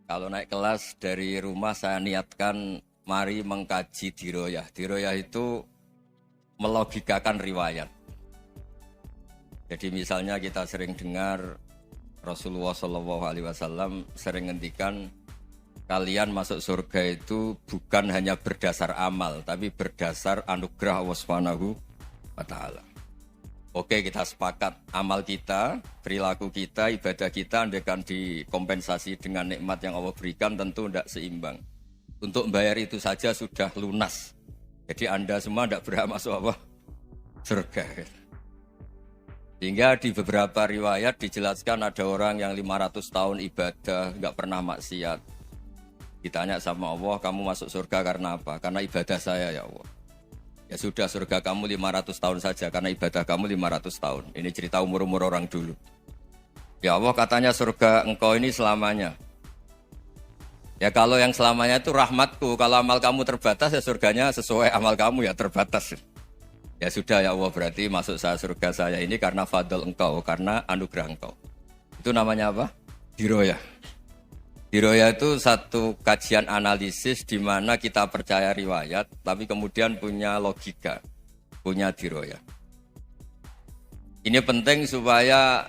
Kalau naik kelas dari rumah saya niatkan mari mengkaji diroyah. Diroyah itu melogikakan riwayat. Jadi misalnya kita sering dengar Rasulullah SAW sering ngendikan kalian masuk surga itu bukan hanya berdasar amal, tapi berdasar anugerah Allah Subhanahu wa Ta'ala. Oke, kita sepakat amal kita, perilaku kita, ibadah kita andaikan dikompensasi dengan nikmat yang Allah berikan tentu tidak seimbang. Untuk membayar itu saja sudah lunas. Jadi Anda semua tidak berhak masuk apa? Surga. Sehingga di beberapa riwayat dijelaskan ada orang yang 500 tahun ibadah, nggak pernah maksiat. Ditanya sama Allah, kamu masuk surga karena apa? Karena ibadah saya ya Allah. Ya sudah, surga kamu 500 tahun saja karena ibadah kamu 500 tahun. Ini cerita umur-umur orang dulu. Ya Allah, katanya surga engkau ini selamanya. Ya kalau yang selamanya itu rahmatku. Kalau amal kamu terbatas ya surganya sesuai amal kamu ya terbatas. Ya sudah ya Allah, berarti masuk saya surga saya ini karena fadl engkau, karena anugerah engkau. Itu namanya apa? Diroyah. Diroyah itu satu kajian analisis di mana kita percaya riwayat, tapi kemudian punya logika, punya diroyah. Ini penting supaya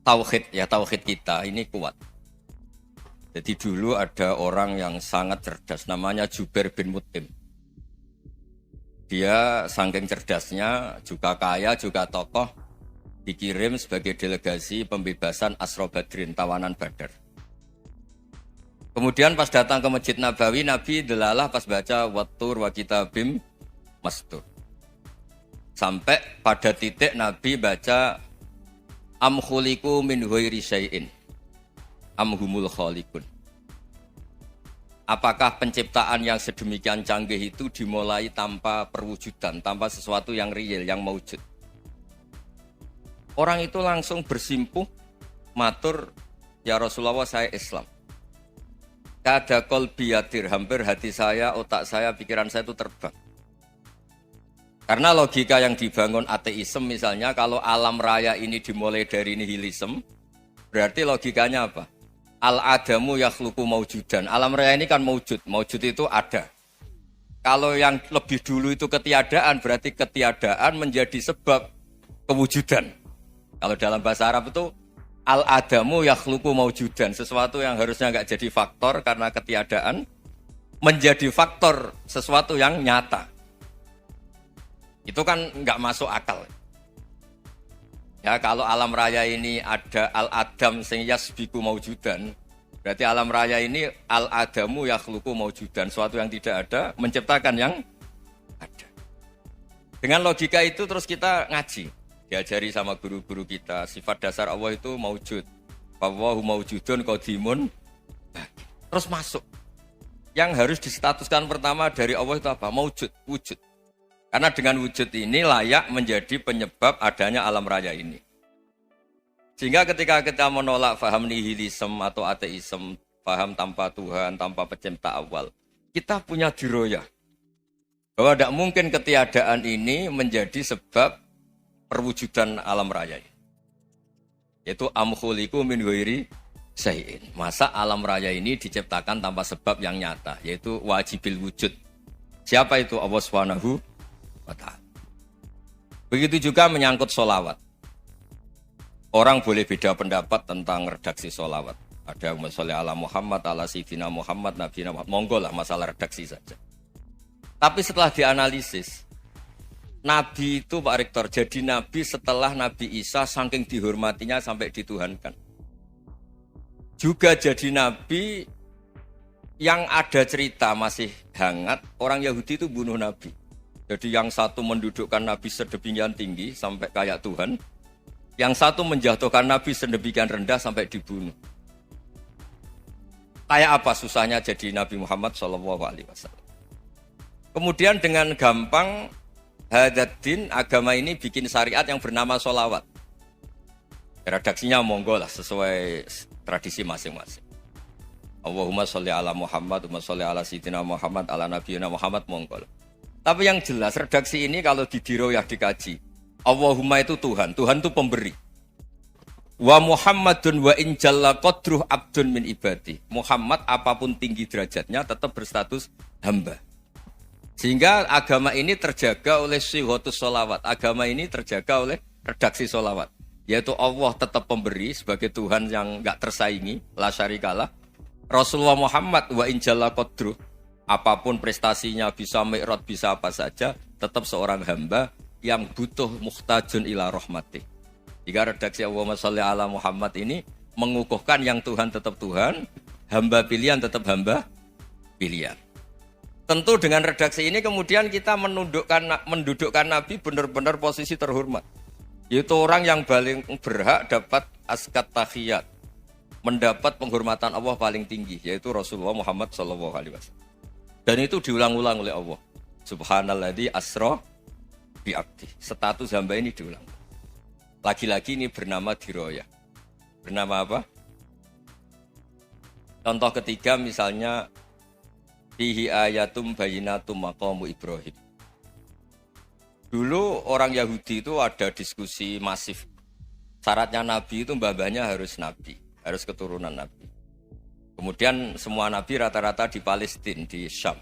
tauhid kita ini kuat. Jadi dulu ada orang yang sangat cerdas, namanya Jubair bin Mut'im. Dia saking cerdasnya, juga kaya, juga tokoh, dikirim sebagai delegasi pembebasan Asra Badrin, tawanan Badar. Kemudian pas datang ke Masjid Nabawi, Nabi delalah pas baca Wattur wa kitabim mastur. Sampai pada titik Nabi baca Am khuliqu min ghairi syai'in am humul khaliqun. Apakah penciptaan yang sedemikian canggih itu dimulai tanpa perwujudan, tanpa sesuatu yang real, yang maujud? Orang itu langsung bersimpuh, matur, ya Rasulullah saya Islam. Kada qalbi yatir, hampir hati saya, otak saya, pikiran saya itu terbang. Karena logika yang dibangun ateisme misalnya, kalau alam raya ini dimulai dari nihilisme, berarti logikanya apa? Al-adamu yakhluqu maujudan. Alam raya ini kan maujud, maujud itu ada. Kalau yang lebih dulu itu ketiadaan, berarti ketiadaan menjadi sebab kewujudan. Kalau dalam bahasa Arab itu al-adamu yakhluqu maujudan, sesuatu yang harusnya enggak jadi faktor karena ketiadaan menjadi faktor sesuatu yang nyata. Itu kan enggak masuk akal. Ya, kalau alam raya ini ada al-adam sing yasbiku maujudan, berarti alam raya ini al-adamu yakhluqu maujudan, sesuatu yang tidak ada menciptakan yang ada. Dengan logika itu terus kita ngaji. Diajari sama guru-guru kita, sifat dasar Allah itu maujud. Wallahu maujudun qadimun. Terus masuk. Yang harus distatuskan pertama dari Allah itu apa? Maujud, wujud. Karena dengan wujud ini layak menjadi penyebab adanya alam raya ini. Sehingga ketika kita menolak faham nihilisme atau ateisme, faham tanpa Tuhan, tanpa pencipta awal, kita punya diroyah. Bahwa tidak mungkin ketiadaan ini menjadi sebab perwujudan alam raya. Yaitu am khuliqu min ghairi syai'in. Masa alam raya ini diciptakan tanpa sebab yang nyata, yaitu wajibil wujud. Siapa itu? Allah Subhanahu wa Ta'ala. Begitu juga menyangkut sholawat. Orang boleh beda pendapat tentang redaksi sholawat. Ada Allahumma sholli ala Muhammad, ala Sayyidina Muhammad, Nabi Muhammad. Monggo lah, masalah redaksi saja. Tapi setelah dianalisis, Nabi itu Pak Rektor, jadi Nabi setelah Nabi Isa saking dihormatinya sampai dituhankan. Juga jadi Nabi yang ada cerita masih hangat, orang Yahudi itu bunuh Nabi. Jadi yang satu mendudukkan Nabi sedemikian tinggi sampai kayak Tuhan, yang satu menjatuhkan Nabi sedemikian rendah sampai dibunuh. Kayak apa susahnya jadi Nabi Muhammad SAW. Kemudian dengan gampang Hadaddin agama ini bikin syariat yang bernama sholawat. Redaksinya monggo lah sesuai tradisi masing-masing. Allahumma sholli ala Muhammad, Allahumma sholli ala Sayyidina Muhammad, ala Nabiyina Muhammad, monggo lah. Tapi yang jelas redaksi ini kalau di diroyah dikaji, Allahumma itu Tuhan, Tuhan itu pemberi. Wa Muhammadun wa in jalla qadruh abdun min ibadi. Muhammad apapun tinggi derajatnya tetap berstatus hamba. Sehingga agama ini terjaga oleh sighatus sholawat. Agama ini terjaga oleh redaksi sholawat. Yaitu Allah tetap pemberi sebagai Tuhan yang enggak tersaingi, la syarikalah. Rasulullah Muhammad wa in jalla qadruh. Apapun prestasinya, bisa mi'raj, bisa apa saja, tetap seorang hamba yang butuh muhtajun ila rahmatih. Jika redaksi Allahumma sholli ala Muhammad ini mengukuhkan yang Tuhan tetap Tuhan, hamba pilihan tetap hamba pilihan. Tentu dengan redaksi ini kemudian kita mendudukkan Nabi benar-benar posisi terhormat. Yaitu orang yang paling berhak dapat askat tahiyat, mendapat penghormatan Allah paling tinggi, yaitu Rasulullah Muhammad SAW. Dan itu diulang-ulang oleh Allah. Subhanalladzi asra bi abdi. Status hamba ini diulang. Lagi-lagi ini bernama diroyah. Bernama apa? Contoh ketiga misalnya fihi ayatum bayyinatum maqamu Ibrahim. Dulu orang Yahudi itu ada diskusi masif. Syaratnya Nabi itu mbah-mbahnya harus Nabi, harus keturunan Nabi. Kemudian semua Nabi rata-rata di Palestina, di Syam.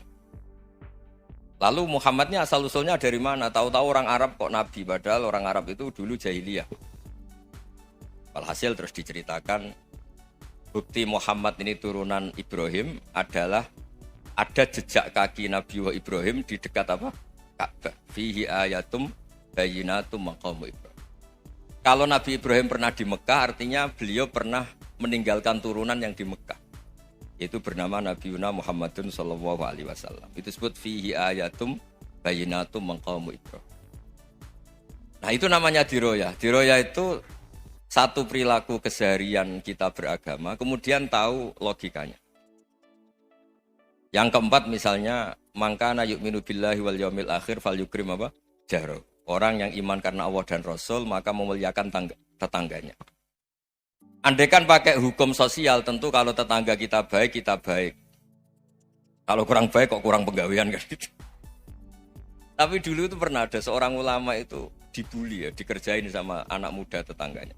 Lalu Muhammadnya asal-usulnya dari mana? Tahu-tahu orang Arab kok Nabi, padahal orang Arab itu dulu jahiliyah. Walhasil terus diceritakan bukti Muhammad ini turunan Ibrahim adalah ada jejak kaki Nabi Ibrahim di dekat apa? Ka'bah. Fihi ayatum bayyinatum maqamu Ibrahim. Kalau Nabi Ibrahim pernah di Mekah, artinya beliau pernah meninggalkan turunan yang di Mekah. Itu bernama Nabiuna Muhammadun sallallahu alaihi wasallam. Itu disebut fihi ayatum bayyinatum maqamu Ibrahim. Nah, itu namanya diroyah. Diroyah itu satu perilaku keseharian kita beragama, kemudian tahu logikanya. Yang keempat misalnya, mangkana yu'minu billahi wal yaumil akhir falyukrim apa? Jaro. Orang yang iman karena Allah dan Rasul, maka memuliakan tetangganya. Andaikan pakai hukum sosial, tentu kalau tetangga kita baik, kita baik. Kalau kurang baik, kok kurang penggawean kan gitu. Tapi dulu itu pernah ada seorang ulama itu dibully ya, dikerjain sama anak muda tetangganya.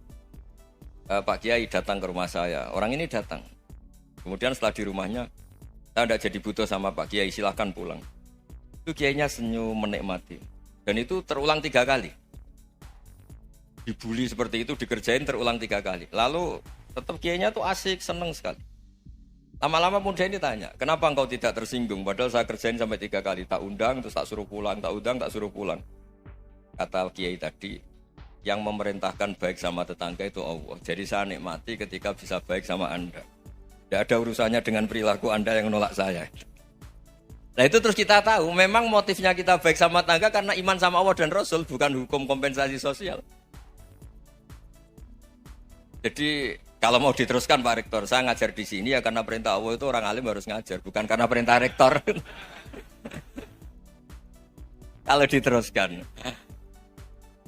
Pak Kiai datang ke rumah saya, orang ini datang. Kemudian setelah di rumahnya, saya tidak jadi butuh sama Pak Kiai, silahkan pulang. Itu Kiainya senyum menikmati. Dan itu terulang 3 kali. Dibully seperti itu, dikerjain terulang 3 kali. Lalu tetap Kiainya tuh asik, seneng sekali. Lama-lama muda ini tanya, kenapa engkau tidak tersinggung? Padahal saya kerjain sampai 3 kali. Tak undang, terus tak suruh pulang, tak undang, tak suruh pulang. Kata Kiai tadi, yang memerintahkan baik sama tetangga itu Allah. Jadi saya nikmati ketika bisa baik sama Anda. Tidak ada urusannya dengan perilaku Anda yang menolak saya. Nah itu terus kita tahu, memang motifnya kita baik sama tetangga karena iman sama Allah dan Rasul, bukan hukum kompensasi sosial. Jadi kalau mau diteruskan Pak Rektor, saya ngajar di sini ya karena perintah Allah itu orang alim harus ngajar, bukan karena perintah Rektor. Kalau diteruskan.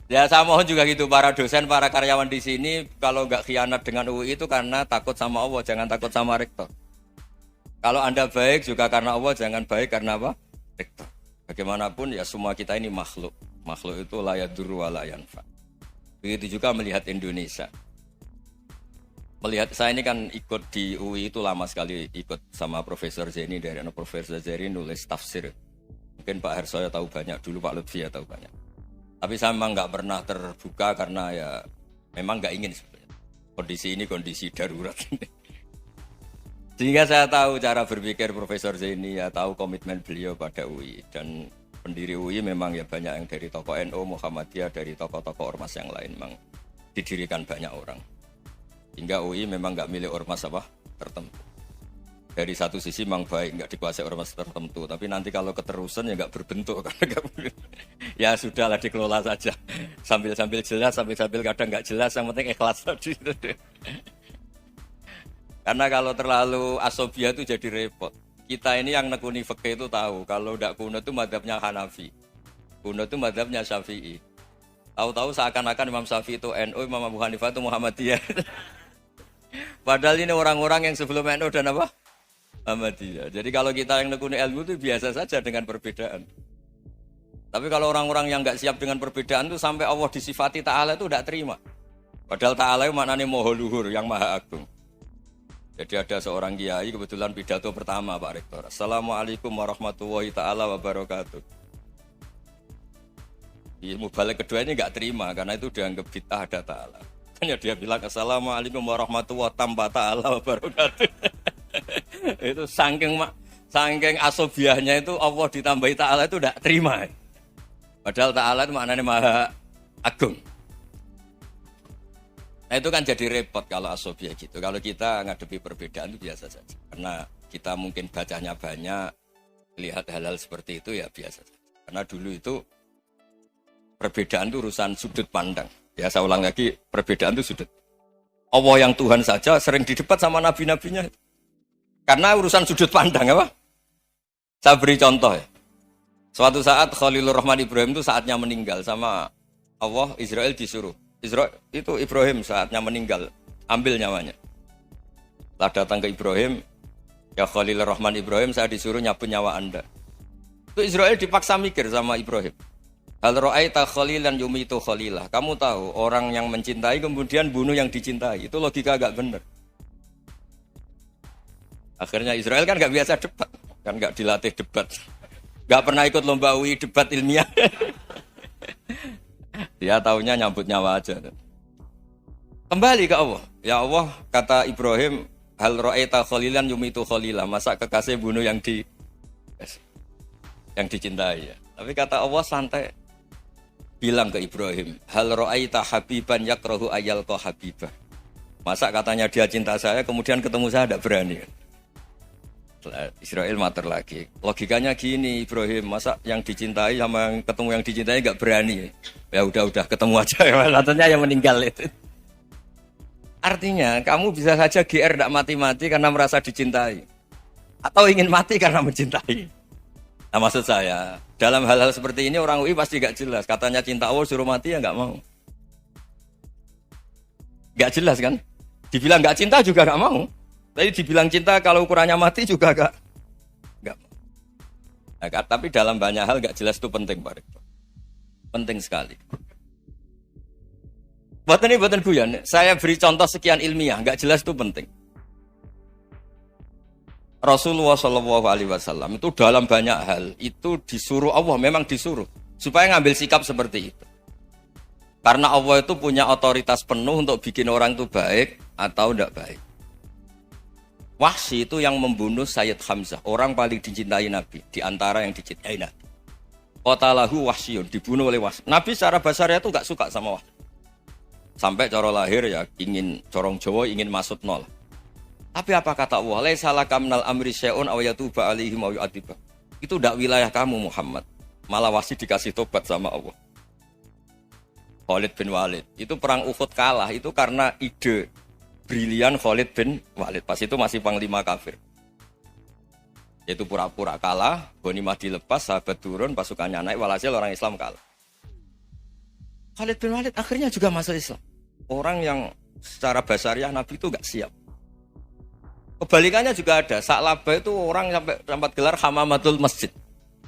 Ya saya mohon juga gitu, para dosen, para karyawan di sini kalau nggak khianat dengan UI itu karena takut sama Allah, jangan takut sama Rektor. Kalau Anda baik juga karena Allah, jangan baik karena apa? Rektor. Bagaimanapun ya semua kita ini makhluk. Makhluk itu la yadurru wa la yanfa. Begitu juga melihat Indonesia. Melihat saya ini kan ikut di UI itu lama sekali, ikut sama Profesor Zeni, dari anak Profesor Zeni nulis tafsir. Mungkin Pak Hersoyo tahu banyak, dulu Pak Lutfi ya tahu banyak. Tapi saya memang nggak pernah terbuka karena ya memang nggak ingin sebenarnya. Kondisi ini kondisi darurat. Sehingga saya tahu cara berpikir Profesor Zeni, ya tahu komitmen beliau pada UI. Dan pendiri UI memang ya banyak yang dari tokoh NU, Muhammadiyah, dari tokoh-tokoh ormas yang lain memang didirikan banyak orang. Hingga UI memang nggak milik ormas apa tertentu. Dari satu sisi memang baik, nggak dikuasai ormas tertentu. Tapi nanti kalau keterusan ya nggak berbentuk. Ya sudahlah dikelola saja. Sambil-sambil jelas, sambil-sambil kadang nggak jelas. Yang penting ikhlas tadi. Karena kalau terlalu asobia itu jadi repot. Kita ini yang nekuni fikih itu tahu. Kalau tidak kunut itu madhabnya Hanafi. Kunut itu madhabnya Syafi'i. Tahu-tahu seakan-akan Imam Syafi'i itu NU, Imam Abu Hanifah itu Muhammadiyah. Padahal ini orang-orang yang sebelum NU dan apa? Muhammadiyah. Jadi kalau kita yang nekuni ilmu itu biasa saja dengan perbedaan. Tapi kalau orang-orang yang nggak siap dengan perbedaan itu sampai Allah disifati Ta'ala itu tidak terima. Padahal ta'ala itu maknanya moho luhur, yang maha agung. Jadi ada seorang kiai kebetulan pidato pertama Pak Rektor. Assalamualaikum warahmatullahi ta'ala wabarakatuh. Ilmu balik kedua ini nggak terima karena itu dianggap bid'ah ada ta'ala. Hanya dia bilang Assalamualaikum warahmatullahi tanpa ta'ala wabarakatuh. Itu saking asobiahnya itu Allah ditambahi ta'ala itu tidak terima. Padahal ta'ala itu maknanya maha agung. Nah itu kan jadi repot kalau asobiah gitu. Kalau kita ngadepi perbedaan itu biasa saja. Karena kita mungkin bacanya banyak, lihat hal-hal seperti itu ya biasa saja. Karena dulu itu perbedaan itu urusan sudut pandang. Ya saya ulang lagi, perbedaan itu sudut. Allah yang Tuhan saja sering didebat sama nabi-nabinya. Karena urusan sudut pandang apa? Saya beri contoh ya. Suatu saat Khalilur Rahman Ibrahim itu saatnya meninggal sama Allah, Israel disuruh. Israel itu Ibrahim saatnya meninggal, ambil nyawanya. Setelah datang ke Ibrahim, ya Khalilur Rahman Ibrahim, saya disuruh nyabut nyawa Anda. Itu Israel dipaksa mikir sama Ibrahim. Hal ra'aita khalilan yumitu khalilah. Kamu tahu orang yang mencintai kemudian bunuh yang dicintai. Itu logika agak benar. Akhirnya Israel kan gak biasa debat, kan gak dilatih debat. Gak pernah ikut lomba UI debat ilmiah. Dia taunya nyambut nyawa aja. Kembali ke Allah. Ya Allah, kata Ibrahim, hal ra'aita khalilan yumitu khalilah. Masa kekasih bunuh yang dicintai ya. Tapi kata Allah santai. Bilang ke Ibrahim, hal ra'aita habiban yakrahu ayyalqa habibah. Masa katanya dia cinta saya, kemudian ketemu saya tidak berani. Israel mater lagi. Logikanya gini Ibrahim, masa yang dicintai sama yang ketemu yang dicintai nggak berani. Ya udah ketemu aja. Katanya yang meninggal itu. Artinya kamu bisa saja GR tidak mati-mati karena merasa dicintai. Atau ingin mati karena mencintai. Nah maksud saya, dalam hal-hal seperti ini orang UI pasti gak jelas. Katanya cinta Allah suruh mati ya gak mau. Gak jelas kan? Dibilang gak cinta juga gak mau. Tapi dibilang cinta kalau ukurannya mati juga gak mau. Nah, tapi dalam banyak hal gak jelas itu penting Pak Rektor. Penting sekali. Buatan guyon. Saya beri contoh sekian ilmiah, gak jelas itu penting. Rasulullah SAW itu dalam banyak hal itu disuruh Allah, memang disuruh supaya ngambil sikap seperti itu. Karena Allah itu punya otoritas penuh untuk bikin orang itu baik atau tidak baik. Wahsy itu yang membunuh Sayyid Hamzah, orang paling dicintai Nabi di antara yang dicintai Nabi. Qatalahu Wahsyun, dibunuh oleh Wahsy. Nabi secara basarnya itu gak suka sama Wahsy. Sampai cara lahir ya ingin corong Jawa ingin masuk nol. Tapi apa kata Allah? Laisa laka minal amri syai'un aw yatuba alaihim aw yu'adzibah. Itu tidak wilayah kamu Muhammad. Malah Wahsy dikasih tobat sama Allah. Khalid bin Walid. Itu perang Uhud kalah itu karena ide brilian Khalid bin Walid. Pas itu masih panglima kafir. Yaitu pura-pura kalah, ghanimah dilepas, sahabat turun, pasukannya naik, walhasil orang Islam kalah. Khalid bin Walid akhirnya juga masuk Islam. Orang yang secara basariah Nabi itu gak siap. Kebalikannya juga ada. Sa'labah itu orang sampai gelar hamamatul masjid.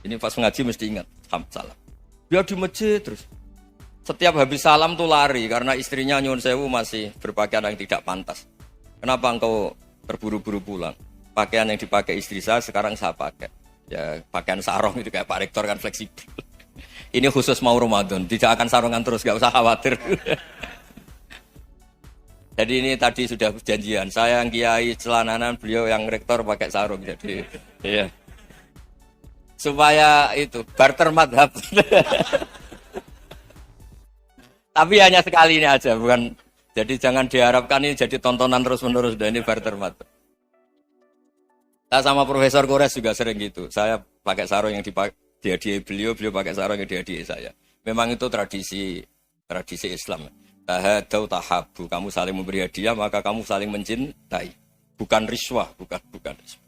Ini pas ngaji mesti ingat salam. Dia di masjid terus. Setiap habis salam tuh lari karena istrinya nyuwun sewu masih berpakaian yang tidak pantas. Kenapa engkau terburu-buru pulang? Pakaian yang dipakai istri saya sekarang saya pakai. Ya pakaian sarung itu kayak Pak Rektor kan fleksibel. Ini khusus mau Ramadan, tidak akan sarungan terus, gak usah khawatir. Jadi ini tadi sudah perjanjian. Saya yang kiai celananan, beliau yang rektor pakai sarung. Jadi, iya. Supaya itu barter madhab. Tapi hanya sekali ini aja, bukan. Jadi jangan diharapkan ini jadi tontonan terus-menerus. Dan ini barter madhab. Saya sama Profesor Kores juga sering gitu. Saya pakai sarung yang dihadiahi beliau pakai sarung yang dihadiahi saya. Memang itu tradisi Islam. Tahadau tahabu, kamu saling memberi hadiah maka kamu saling mencintai, bukan riswah, bukan riswah.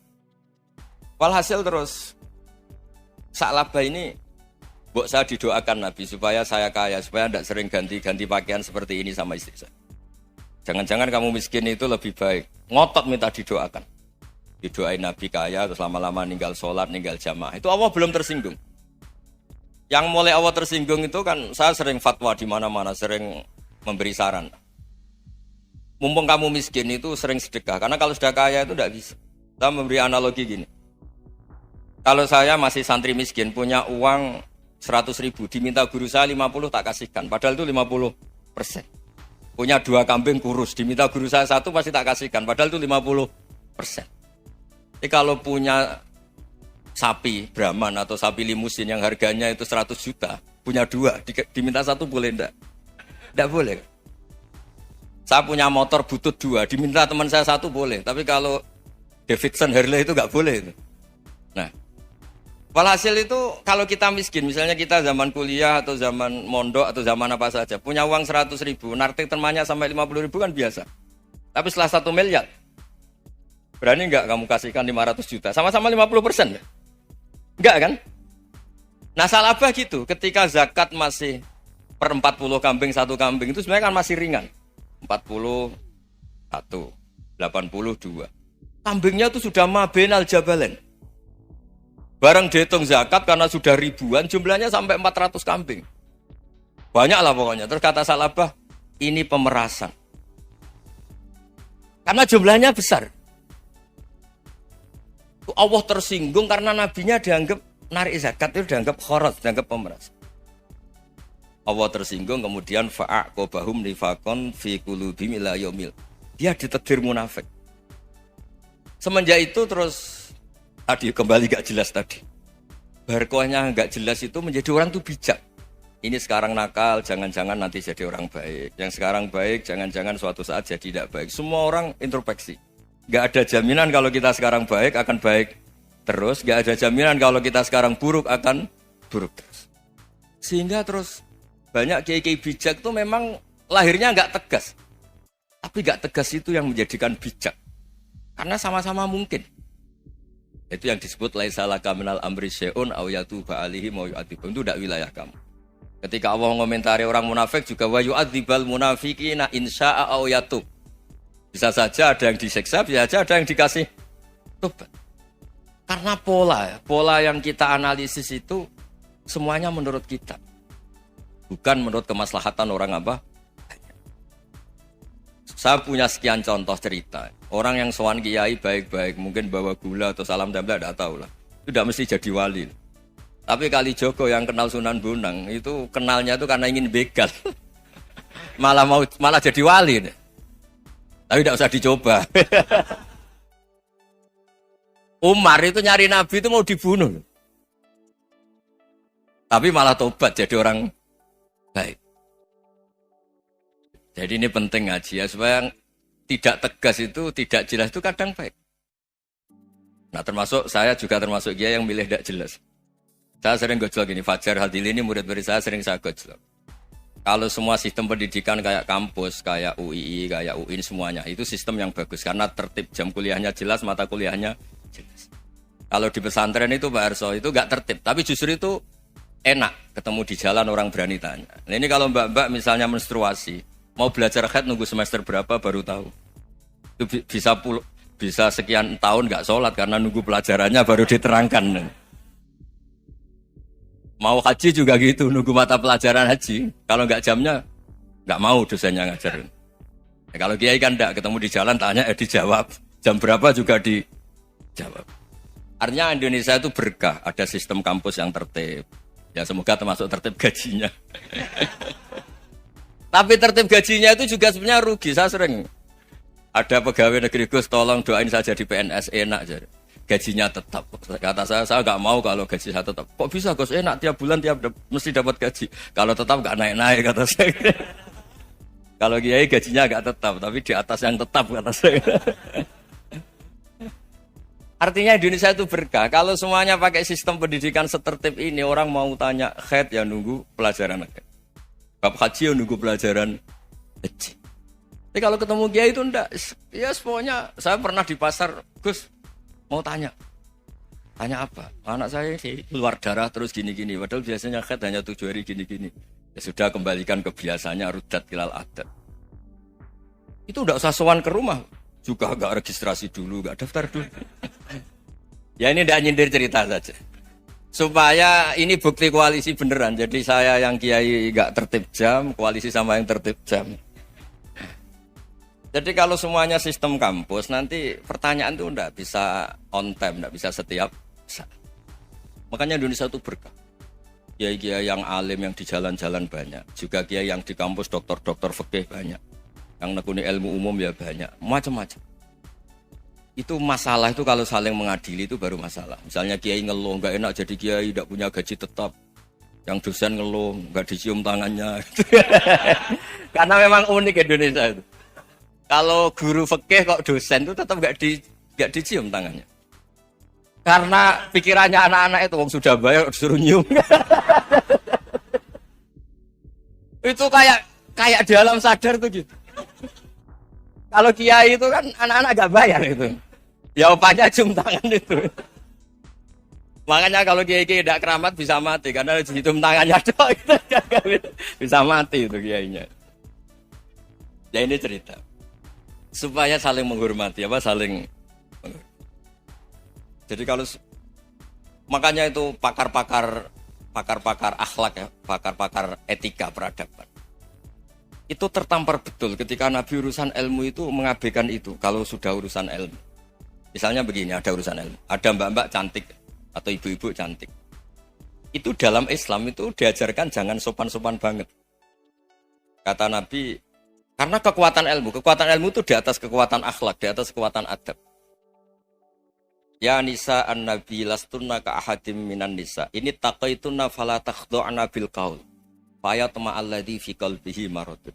Walhasil terus Sa'labah ini mbok saya didoakan Nabi supaya saya kaya, supaya tidak sering ganti-ganti pakaian seperti ini sama istri saya. Jangan-jangan kamu miskin itu lebih baik. Ngotot minta didoakan. Didoain Nabi kaya terus lama-lama ninggal sholat, ninggal jamaah. Itu Allah belum tersinggung. Yang mulai Allah tersinggung itu kan saya sering fatwa di mana-mana, sering memberi saran. mumpung kamu miskin itu sering sedekah. Karena kalau sudah kaya itu tidak bisa. Saya memberi analogi gini. Kalau saya masih santri miskin, punya uang 100.000, diminta guru saya 50 tak kasihkan. Padahal itu 50%. Punya 2 kambing kurus, diminta guru saya 1 pasti tak kasihkan. Padahal itu 50%. Jadi kalau punya sapi Brahman atau sapi limusin yang harganya itu 100 juta, punya 2, diminta 1 boleh enggak? Enggak boleh. Saya punya motor butut 2, diminta teman saya 1 boleh. Tapi kalau Davidson Harley itu enggak boleh itu. Nah, walhasil itu kalau kita miskin, misalnya kita zaman kuliah atau zaman mondok atau zaman apa saja, punya uang 100.000, narik temannya sampai 50.000 kan biasa. Tapi setelah 1 miliar, berani enggak kamu kasihkan 500 juta? Sama-sama 50%? Enggak kan? Nah salabah gitu, ketika zakat masih per 40 kambing, 1 kambing itu sebenarnya kan masih ringan. 41, 82. Kambingnya itu sudah mabenal jabalen. Barang dihitung zakat karena sudah ribuan, jumlahnya sampai 400 kambing. Banyak lah pokoknya. Terus kata salabah, ini pemerasan. Karena jumlahnya besar. Allah tersinggung karena nabinya dianggap narik zakat itu dianggap khorat, dianggap pemeras. Allah tersinggung kemudian fa'aqobahum nifakon fi qulubihim ila yaumil. Dia ditegur munafik. Semenjak itu terus tadi kembali gak jelas tadi. Barkohnya gak jelas itu menjadi orang tuh bijak. Ini sekarang nakal, jangan-jangan nanti jadi orang baik. Yang sekarang baik, jangan-jangan suatu saat jadi tidak baik. Semua orang introspeksi. Gak ada jaminan kalau kita sekarang baik akan baik terus. Gak ada jaminan kalau kita sekarang buruk akan buruk terus. Sehingga terus banyak kiai-kiai bijak itu memang lahirnya gak tegas. Tapi gak tegas itu yang menjadikan bijak. Karena sama-sama mungkin. Itu yang disebut laisa laka minal amri syai'un aw yatuba alaihim wa yu'adzibum. Itu tidak wilayah kamu. Ketika Allah mengomentari orang munafik juga wa yu'adzibal munafiqina insya'a aw yatub. Bisa saja ada yang disiksa, bisa saja ada yang dikasih tobat. Karena pola yang kita analisis itu semuanya menurut kita. Bukan menurut kemaslahatan orang apa. Saya punya sekian contoh cerita. Orang yang sowan kiai baik-baik, mungkin bawa gula atau salam tempel, tidak tahu lah. Itu tidak mesti jadi wali. Tapi Kalijogo yang kenal Sunan Bonang, itu kenalnya itu karena ingin begal. malah jadi wali. Tapi tidak usah dicoba. Umar itu nyari Nabi itu mau dibunuh. Tapi malah tobat jadi orang baik. Jadi ini penting ngaji ya, supaya tidak tegas itu, tidak jelas itu kadang baik. Nah termasuk saya juga termasuk dia yang milih tidak jelas. Saya sering gojlok gini, Fajar Hadili ini murid-murid saya sering saya gojlok. Kalau semua sistem pendidikan kayak kampus, kayak UII, kayak UIN semuanya, itu sistem yang bagus. Karena tertib jam kuliahnya jelas, mata kuliahnya jelas. Kalau di pesantren itu Pak Arso, itu gak tertib. Tapi justru itu enak, ketemu di jalan orang berani tanya. Nah ini kalau mbak-mbak misalnya menstruasi, mau belajar haid nunggu semester berapa baru tahu. Itu bisa sekian tahun gak sholat karena nunggu pelajarannya baru diterangkan. Mau haji juga gitu, nunggu mata pelajaran haji. Kalau nggak jamnya, nggak mau dosennya ngajarin. Ya, kalau kiai kan enggak, ketemu di jalan tanya, dijawab. Jam berapa juga dijawab. Artinya Indonesia itu berkah, ada sistem kampus yang tertib. Ya semoga termasuk tertib gajinya. Tapi tertib gajinya itu juga sebenarnya rugi. Saya sering ada pegawai negeri Gus, tolong doain saja di PNS enak jadi. Gajinya tetap. Kata saya nggak mau kalau gaji saya tetap. Kok bisa Gus enak tiap bulan mesti dapat gaji. Kalau tetap nggak naik-naik kata saya. Kalau kiai gajinya nggak tetap, tapi di atas yang tetap kata saya. Artinya Indonesia itu berkah. Kalau semuanya pakai sistem pendidikan setertib ini, orang mau tanya haid ya nunggu pelajaran haid. Bab haji ya nunggu pelajaran haji. Tapi kalau ketemu kiai itu enggak. Ya pokoknya saya pernah di pasar, Gus mau tanya apa? Anak saya sih keluar darah terus gini-gini. Padahal biasanya haid hanya 7 hari gini-gini. Ya sudah kembalikan ke biasanya rudat kilal adat. Itu enggak usah sowan ke rumah. Juga enggak registrasi dulu, enggak daftar dulu. Ya ini enggak nyindir cerita saja. Supaya ini bukti koalisi beneran. Jadi saya yang kiai enggak tertib jam, koalisi sama yang tertib jam. Jadi kalau semuanya sistem kampus, nanti pertanyaan itu enggak bisa on time, enggak bisa setiap saat. Makanya Indonesia itu berkah. Kiai-kiai yang alim yang di jalan-jalan banyak. Juga kiai yang di kampus dokter-dokter fikih banyak. Yang nekuni ilmu umum ya banyak. Macam-macam. Itu masalah itu kalau saling mengadili itu baru masalah. Misalnya kiai ngeluh, enggak enak jadi kiai, enggak punya gaji tetap. Yang dosen ngeluh, enggak dicium tangannya. Karena memang unik Indonesia itu. Kalau guru fikih kok dosen itu tetap enggak dicium tangannya. Karena pikirannya anak-anak itu wong sudah bayar disuruh nyium. Itu kayak di alam sadar tuh gitu. Kalau kiai itu kan anak-anak gak bayar itu. Ya opanya cium tangan itu. Makanya kalau kiai tidak keramat bisa mati karena cium tangannya doang itu bisa mati itu kiainya. Ya ini cerita. Supaya saling menghormati saling. Jadi kalau makanya itu pakar-pakar akhlak ya, pakar-pakar etika peradaban. Itu tertampar betul ketika Nabi urusan ilmu itu mengabaikan itu kalau sudah urusan ilmu. Misalnya begini, ada urusan ilmu, ada mbak-mbak cantik atau ibu-ibu cantik. Itu dalam Islam itu diajarkan jangan sopan-sopan banget. Kata Nabi, karena kekuatan ilmu itu di atas kekuatan akhlak, di atas kekuatan adab. Ya nisa an-nabi lastunna ka ahadim minan nisa. Ini taqaitunna fala takhdu'na bil qaul. Fa yatma alladhi fi qalbihi maradun.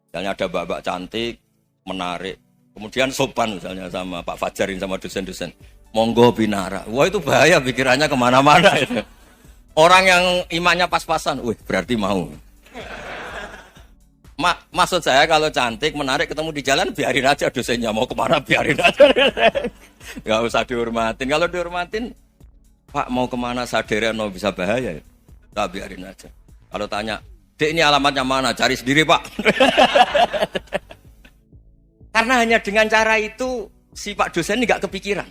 Misalnya ada mbak-mbak cantik, menarik, kemudian sopan misalnya sama Pak Fajarin sama dosen-dosen. Monggo binara. Wah itu bahaya pikirannya kemana-mana itu. Orang yang imannya pas-pasan, berarti mau. Maksud saya kalau cantik, menarik, ketemu di jalan, biarin aja dosennya mau kemana, biarin aja. Gak usah dihormatin. Kalau dihormatin, Pak mau kemana sadarian bisa bahaya. Tak biarin aja. Kalau tanya, Dek ini alamatnya mana? Cari sendiri Pak. Karena hanya dengan cara itu, si Pak dosen ini gak kepikiran.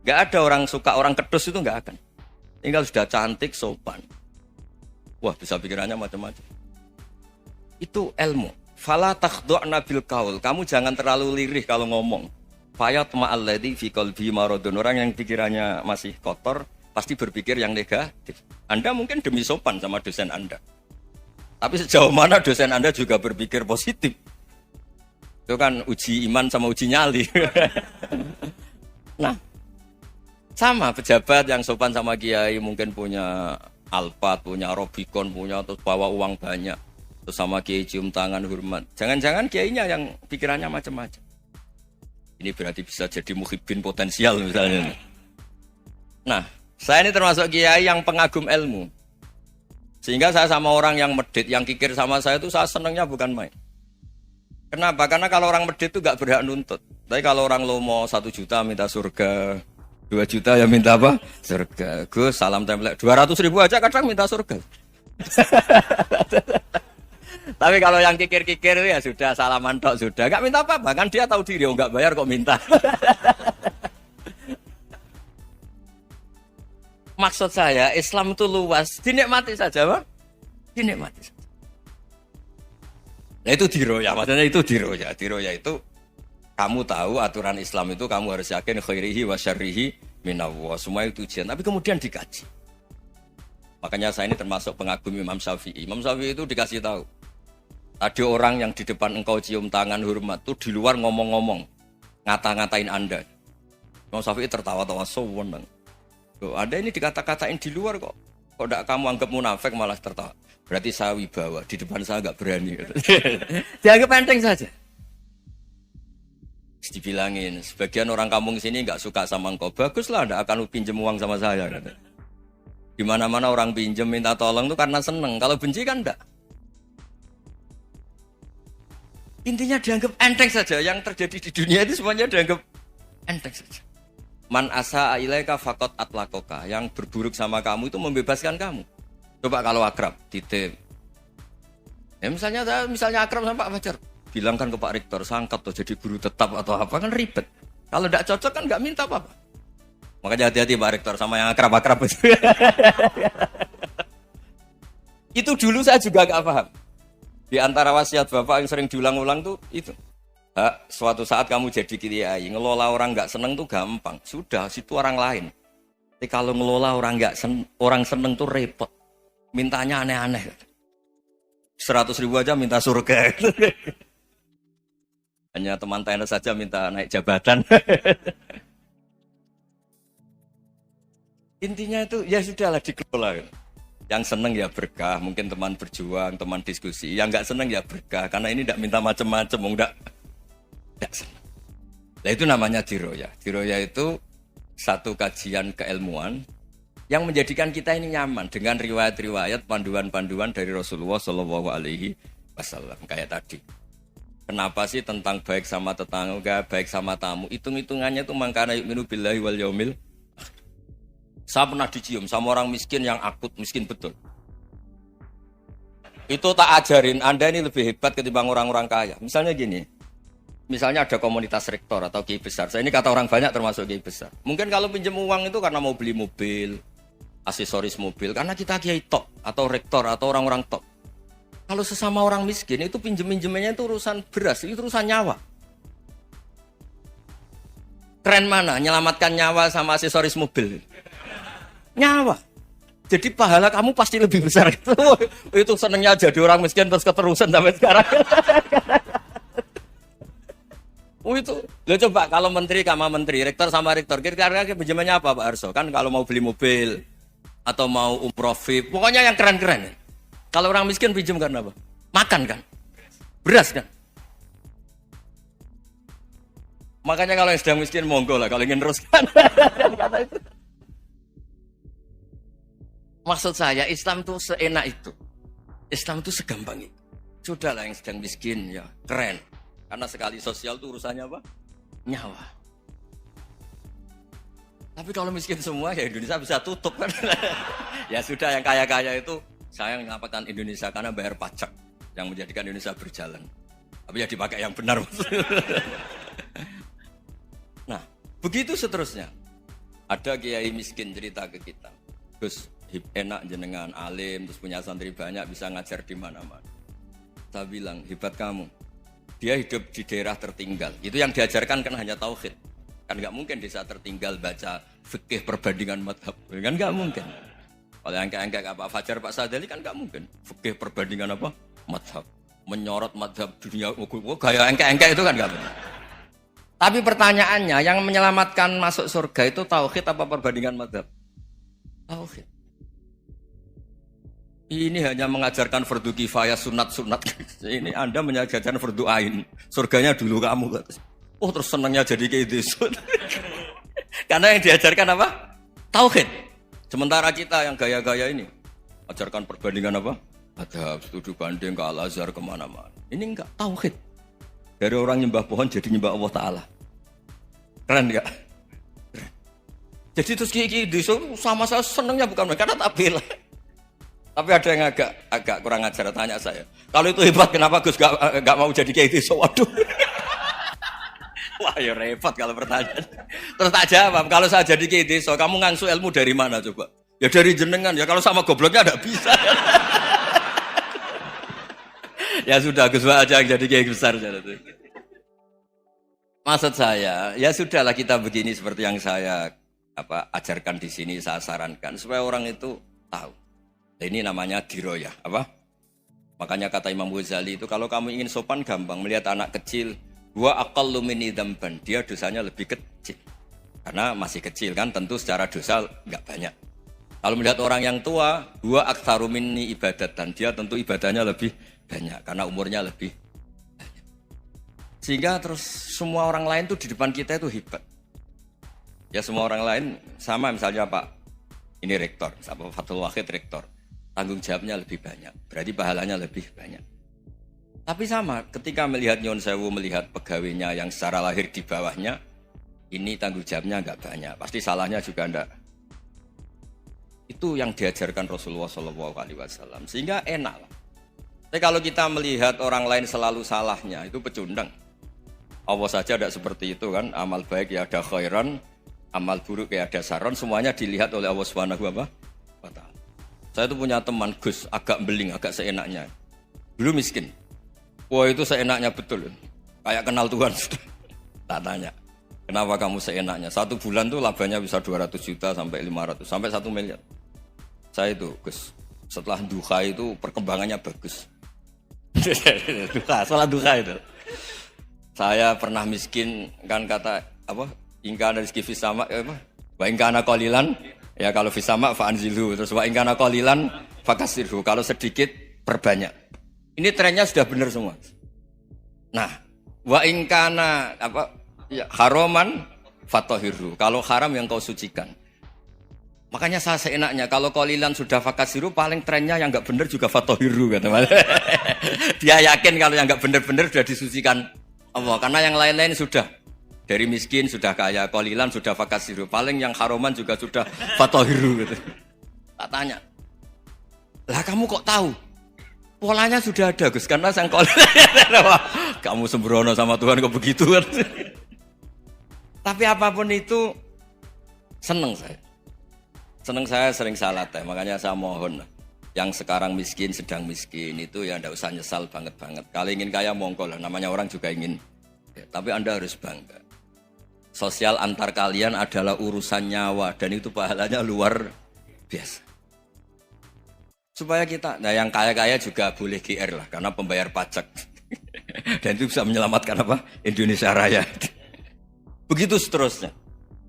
Gak ada orang suka, orang kedus itu gak akan. Tinggal sudah cantik, sopan. Wah bisa pikirannya macam-macam. Itu ilmu. Fala takhdu'na bil qaul. Kamu jangan terlalu lirih kalau ngomong. Fayat ma'alladzi fi qalbi maradun. Orang yang pikirannya masih kotor pasti berpikir yang negatif. Anda mungkin demi sopan sama dosen Anda. Tapi sejauh mana dosen Anda juga berpikir positif. Itu kan uji iman sama uji nyali. Nah, sama pejabat yang sopan sama kiai mungkin punya Alphard, punya Robicon, punya terus bawa uang banyak. Terus sama kiai cium tangan hormat. Jangan-jangan kiainya yang pikirannya macam-macam. Ini berarti bisa jadi muhibbin potensial misalnya. Nah, saya ini termasuk kiai yang pengagum ilmu. Sehingga saya sama orang yang medit, yang kikir sama saya itu saya senangnya bukan main. Kenapa? Karena kalau orang medit itu gak berhak nuntut. Tapi kalau orang lomo 1 juta minta surga, 2 juta ya minta apa? Surga. Gus salam template 200.000 aja kadang minta surga. Tapi kalau yang kikir-kikir ya sudah salaman tok sudah. Enggak minta apa-apa, kan dia tahu diri enggak bayar kok minta. Maksud saya Islam itu luas, dinikmati saja, Pak. Dinikmati saja. Nah itu diroya, maksudnya itu diroya. Diroya itu kamu tahu aturan Islam itu kamu harus yakin khairihi wa syarrihi minallah. Semua itu ujian, tapi kemudian dikaji. Makanya saya ini termasuk pengagum Imam Syafi'i. Imam Syafi'i itu dikasih tahu. Ada orang yang di depan engkau cium tangan hormat tuh di luar ngomong-ngomong, ngata-ngatain Anda. Imam Syafi'i tertawa-tawa sewenang. Ada ini dikata-katain di luar kok. Kok tidak kamu anggap munafik malah tertawa. Berarti saya wibawa, di depan saya enggak berani. Dianggap enteng saja. Dibilangin, sebagian orang kampung sini enggak suka sama engkau. Baguslah, tidak akan pinjam uang sama saya. Di mana-mana orang pinjam minta tolong itu karena seneng. Kalau benci kan enggak. Intinya dianggap enteng saja. Yang terjadi di dunia itu semuanya dianggap enteng saja. Man asa ilaika faqat atlakoka. Yang berburuk sama kamu itu membebaskan kamu. Coba kalau akrab, titip. Ya misalnya akrab sama Pak Fajar. Bilangkan ke Pak Rektor, sangkat tuh jadi guru tetap atau apa, kan ribet. Kalau tidak cocok kan nggak minta apa-apa. Makanya hati-hati Pak Rektor sama yang akrab-akrab itu. Itu dulu saya juga nggak paham. Di antara wasiat Bapak yang sering diulang-ulang tuh itu. Suatu saat kamu jadi kiai, ngelola orang nggak seneng tuh gampang. Sudah, situ orang lain. Tapi kalau ngelola orang seneng tuh repot. Mintanya aneh-aneh. 100.000 aja minta surga. Hanya teman tenis saja minta naik jabatan. Intinya itu ya sudahlah dikelola. Yang seneng ya berkah, mungkin teman berjuang, teman diskusi. Yang nggak seneng ya berkah, karena ini tidak minta macam-macam, tidak seneng. Nah itu namanya diroya. Diroya itu satu kajian keilmuan yang menjadikan kita ini nyaman dengan riwayat-riwayat, panduan-panduan dari Rasulullah Shallallahu Alaihi Wasallam kayak tadi. Kenapa sih tentang baik sama tetangga, baik sama tamu? Hitung-hitungannya itu mangkana yu'minu billahi wal yaumil. Saya pernah dicium sama orang miskin yang akut, miskin betul. Itu tak ajarin, Anda ini lebih hebat ketimbang orang-orang kaya. Misalnya gini, misalnya ada komunitas rektor atau kiai besar. Saya ini kata orang banyak termasuk kiai besar. Mungkin kalau pinjam uang itu karena mau beli mobil, aksesoris mobil. Karena kita kiai top atau rektor atau orang-orang top. Kalau sesama orang miskin itu pinjem-pinjemannya itu urusan beras, itu urusan nyawa. Keren mana? Nyelamatkan nyawa sama aksesoris mobil. Nyawa. Jadi pahala kamu pasti lebih besar. Itu senengnya jadi orang miskin terus keterusan sampai sekarang. Itu. Lo coba kalau menteri sama menteri, rektor sama rektor, kira-kira pinjamannya apa Pak Arso? Kan kalau mau beli mobil atau mau umroh VIP, pokoknya yang keren-keren. Kalau orang miskin pinjam karena apa? Makan kan? Beras kan? Makanya kalau yang sedang miskin monggo lah, kalau ingin teruskan. Maksud saya Islam itu seenak itu. Islam itu segampang itu. Sudahlah yang sedang miskin ya keren. Karena sekali sosial itu urusannya apa? Nyawa. Tapi kalau miskin semua ya Indonesia bisa tutup kan. Ya sudah yang kaya-kaya itu saya mengatakan Indonesia karena bayar pajak yang menjadikan Indonesia berjalan. Tapi ya dipakai yang benar. Nah, begitu seterusnya. Ada kiai miskin cerita ke kita. Gus, enak jenengan alim, terus punya santri banyak, bisa ngajar di mana-mana. Saya bilang, hebat kamu. Dia hidup di daerah tertinggal. Itu yang diajarkan kan hanya tauhid. Kan nggak mungkin desa tertinggal baca fikih perbandingan madhab. Kan nggak mungkin. Kalau yang kayak Pak Fajar, Pak Sadali kan nggak mungkin. Fikih perbandingan apa? Madhab. Menyorot madhab dunia. Gaya engke-engke itu kan nggak benar. Tapi pertanyaannya, yang menyelamatkan masuk surga itu tauhid apa perbandingan madhab? Tauhid. Ini hanya mengajarkan fardu kifayah, sunat-sunat. Ini Anda mengajarkan fardu ain. Surganya dulu kamu. Oh terus senangnya jadi kayak gitu. Karena yang diajarkan apa? Tauhid. Sementara kita yang gaya-gaya ini ajarkan perbandingan apa? Ada studi banding ke Al-Azhar kemana-mana. Ini enggak tauhid. Dari orang nyembah pohon jadi nyembah Allah Ta'ala. Keren enggak? Keren. Jadi terus kiki sama saya senangnya bukan karena tak bela. Tapi ada yang agak kurang ajar tanya saya. Kalau itu hebat kenapa Gus gak mau jadi kayak gitu? Waduh. Wah ya repot kalau pertanyaan. Terus tak jawab, kalau saya jadi kiai desa, kamu ngangsu ilmu dari mana coba? Ya dari jenengan, ya kalau sama gobloknya tidak bisa. Ya sudah, Gus aja jadi kiai besar. Maksud saya, ya sudahlah kita begini seperti yang saya ajarkan di sini, saya sarankan. Supaya orang itu tahu. Ini namanya diroyah. Makanya kata Imam Ghazali itu, kalau kamu ingin sopan gampang, melihat anak kecil, wa aqallu minni dzamban, dia dosanya lebih kecil. Karena masih kecil kan, tentu secara dosa enggak banyak. Kalau melihat orang yang tua, wa aktsaru minni ibadatan, dia tentu ibadahnya lebih banyak karena umurnya lebih banyak. Sehingga terus semua orang lain tuh di depan kita itu hebat. Ya semua orang lain sama, misalnya Pak ini rektor, Pak Fathul Wahid rektor. Tanggung jawabnya lebih banyak, berarti pahalanya lebih banyak. Tapi sama, ketika melihat Nyon Sewu, melihat pegawainya yang secara lahir di bawahnya, ini tanggung jawabnya enggak banyak, pasti salahnya juga enggak. Itu yang diajarkan Rasulullah SAW, sehingga enak lah. Tapi kalau kita melihat orang lain selalu salahnya, itu pecundang. Allah saja tidak seperti itu kan, amal baik ya ada khairan, amal buruk ya ada saron, semuanya dilihat oleh Allah Subhanahu wa Ta'ala. Saya itu punya teman Gus, agak beling, agak seenaknya. Dulu miskin. Wah itu seenaknya betul. Kayak kenal Tuhan sudah. Tak tanya, kenapa kamu seenaknya? 1 bulan tuh labanya bisa 200 juta sampai 500, sampai 1 miliar. Saya itu, Gus, setelah duha itu perkembangannya bagus. Duha, sholat duha itu. Saya pernah miskin, kan kata, apa, ingkana rizki fisama, apa? Wa ingkana qalilan, ya kalau fisama fa'anzilu. Terus wa ingkana qalilan fakasirhu. Kalau sedikit, perbanyak. Ini trennya sudah benar semua. Nah, wa ingkana apa ya, haroman fatohiru. Kalau haram yang kau sucikan. Makanya saya seenaknya kalau qalilan sudah fakasiru, paling trennya yang enggak benar juga fatohiru kata Mas. Dia yakin kalau yang enggak benar-benar sudah disucikan Allah, karena yang lain-lain sudah dari miskin sudah kaya, qalilan sudah fakasiru, paling yang haroman juga sudah fatohiru gitu. Tak tanya. Lah kamu kok tahu? Polanya sudah ada Gus, karena sang kamu sembrono sama Tuhan kok begitu kan. Tapi apapun itu seneng saya. Seneng saya sering salah teh, makanya saya mohon yang sekarang miskin, sedang miskin itu ya ndak usah nyesal banget-banget. Kalau ingin kaya monggo lah, namanya orang juga ingin. Ya, tapi Anda harus bangga. Sosial antar kalian adalah urusan nyawa dan itu pahalanya luar biasa. Supaya kita, nah yang kaya-kaya juga boleh GR lah, karena pembayar pajak. Dan itu bisa menyelamatkan apa? Indonesia Raya. Begitu seterusnya.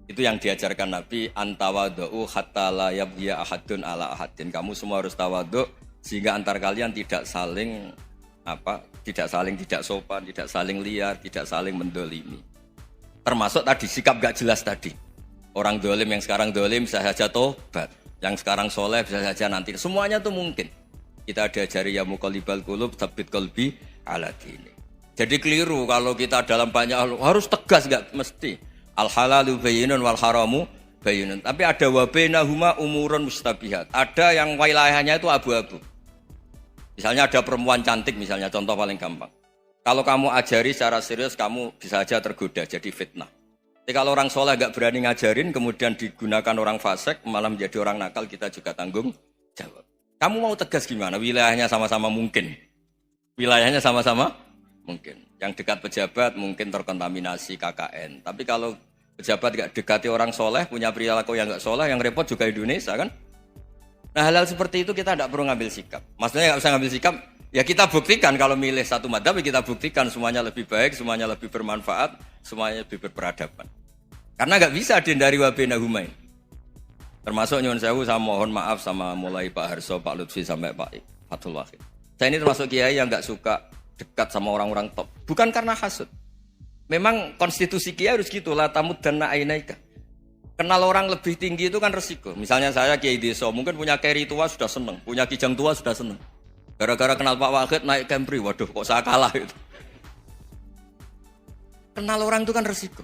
Itu yang diajarkan Nabi, antawadu'u hatta la yabghiya ahadun ala ahadin. Kamu semua harus tawadhu, sehingga antar kalian tidak saling tidak sopan, tidak saling liar, tidak saling mendolimi. Termasuk tadi, sikap gak jelas tadi. Orang dolim yang sekarang dolim bisa saja tobat. Yang sekarang soleh bisa saja nanti. Semuanya tuh mungkin. Kita diajari ya muqallibal qulub tsabbit qalbi ala dini. Jadi keliru kalau kita dalam banyak hal harus tegas, enggak mesti. Al halalu bayyinun wal haramu bayyinun. Tapi ada wa bainahuma umurun mustabihat. Ada yang wilayahnya itu abu-abu. Misalnya ada perempuan cantik misalnya, contoh paling gampang. Kalau kamu ajari secara serius, kamu bisa saja tergoda jadi fitnah. Jadi kalau orang soleh gak berani ngajarin, kemudian digunakan orang fasik, malah menjadi orang nakal, kita juga tanggung jawab. Kamu mau tegas gimana? Wilayahnya sama-sama mungkin. Wilayahnya sama-sama mungkin. Yang dekat pejabat mungkin terkontaminasi KKN. Tapi kalau pejabat gak dekati orang soleh, punya perilaku yang gak soleh, yang repot juga Indonesia kan? Nah hal-hal seperti itu kita tidak perlu ngambil sikap. Maksudnya gak usah ngambil sikap, ya kita buktikan kalau milih satu madhab, kita buktikan semuanya lebih baik, semuanya lebih bermanfaat, semuanya lebih berperadaban. Karena nggak bisa dihindari wa bainahuma. Termasuk nyuwun sewu, saya mohon maaf sama mulai Pak Harso, Pak Lutfi sampai Pak Fathul Wahid. Saya ini termasuk kiai yang nggak suka dekat sama orang-orang top. Bukan karena hasud. Memang konstitusi kiai harus gitu, la tamuddanna ainaika. Kenal orang lebih tinggi itu kan resiko. Misalnya saya kiai desa, mungkin punya keri tua sudah seneng, punya kijang tua sudah seneng. Gara-gara kenal Pak Wahid naik Camry, waduh kok saya kalah itu. Kenal orang itu kan resiko.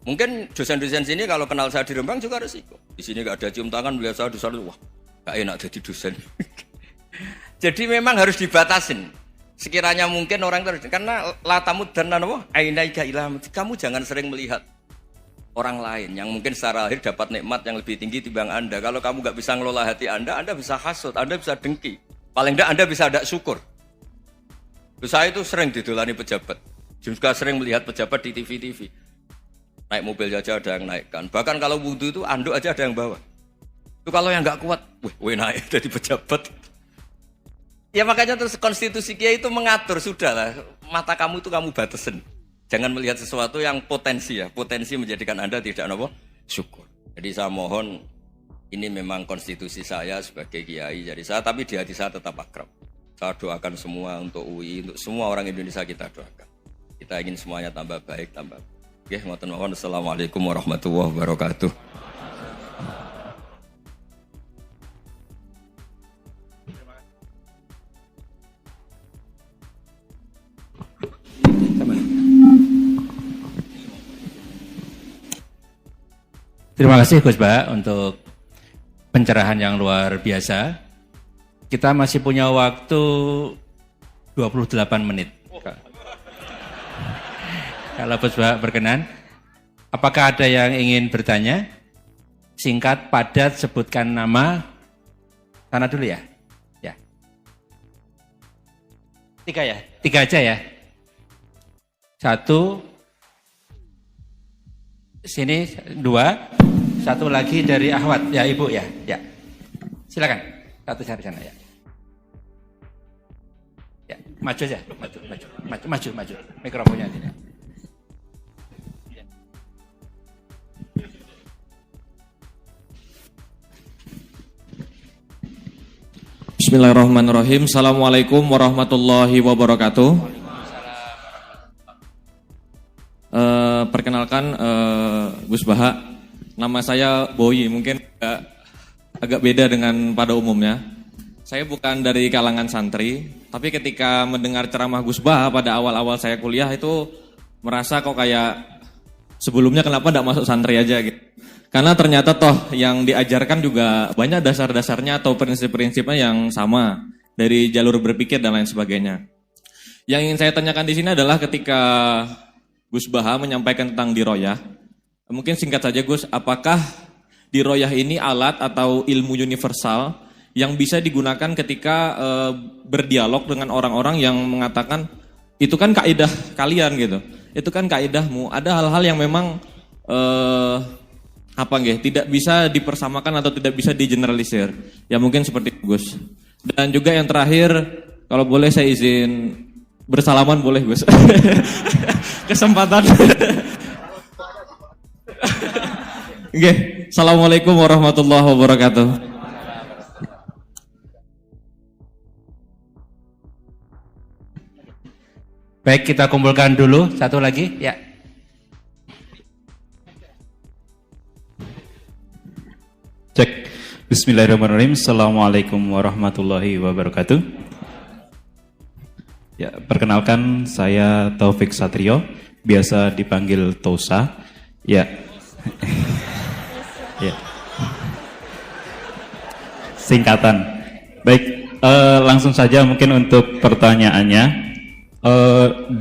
Mungkin dosen-dosen sini kalau kenal saya di Rembang juga resiko. Di sini gak ada cium tangan, melihat saya dosen, wah gak enak jadi dosen. Jadi memang harus dibatasin. Sekiranya mungkin orang terus, karena latamud dan nanawa ainaika ilham. Kamu jangan sering melihat orang lain yang mungkin secara lahir dapat nikmat yang lebih tinggi timbang Anda. Kalau kamu gak bisa ngelola hati Anda bisa hasut, Anda bisa dengki. Paling tidak Anda bisa ada syukur. Saya itu sering didolani pejabat. Juga sering melihat pejabat di TV-TV. Naik mobil aja ada yang naikkan. Bahkan kalau wudhu itu anduk aja ada yang bawa. Itu kalau yang nggak kuat, wih naik jadi pejabat. Ya makanya terus konstitusi kiai itu mengatur, sudahlah. Mata kamu itu kamu batasin. Jangan melihat sesuatu yang potensi ya. Potensi menjadikan Anda tidak apa syukur. Jadi saya mohon, ini memang konstitusi saya sebagai kiai. Jadi saya, tapi di hati saya tetap akrab. Saya doakan semua untuk UI, untuk semua orang Indonesia kita doakan. Kita ingin semuanya tambah baik, tambah baik. Oke, ngoten mawon. Assalamualaikum warahmatullahi wabarakatuh. Terima kasih Gus Ba untuk pencerahan yang luar biasa. Kita masih punya waktu 28 menit. Kalau Gus Ba berkenan, apakah ada yang ingin bertanya? Singkat, padat, sebutkan nama. Sana dulu ya. Ya. 3 ya? 3 aja ya? Satu, sini dua, satu lagi dari Ahwat, ya Ibu ya, ya. Silakan, satu dari sana ya. Ya, maju aja, maju, mikrofonnya ini. Bismillahirrahmanirrahim. Assalamualaikum warahmatullahi wabarakatuh. Perkenalkan Gus Baha, nama saya Boyi, mungkin agak beda dengan pada umumnya. Saya bukan dari kalangan santri, tapi ketika mendengar ceramah Gus Baha pada awal-awal saya kuliah itu merasa kok kayak sebelumnya kenapa tidak masuk santri aja gitu. Karena ternyata toh yang diajarkan juga banyak dasar-dasarnya atau prinsip-prinsipnya yang sama dari jalur berpikir dan lain sebagainya. Yang ingin saya tanyakan di sini adalah ketika Gus Baha menyampaikan tentang diroyah, mungkin singkat saja Gus, apakah diroyah ini alat atau ilmu universal yang bisa digunakan ketika berdialog dengan orang-orang yang mengatakan itu kan kaidah kalian gitu, itu kan kaidahmu. Ada hal-hal yang memang tidak bisa dipersamakan atau tidak bisa digeneralisir. Ya mungkin seperti itu Gus. Dan juga yang terakhir, kalau boleh saya izin bersalaman boleh Gus. Kesempatan. Oke, Assalamualaikum warahmatullahi wabarakatuh. Baik, kita kumpulkan dulu satu lagi, ya. Cek. Bismillahirrahmanirrahim. Assalamualaikum warahmatullahi wabarakatuh. Ya, perkenalkan saya Taufik Satrio, biasa dipanggil Tosa. Ya. Ya. Singkatan. Baik, langsung saja mungkin untuk pertanyaannya.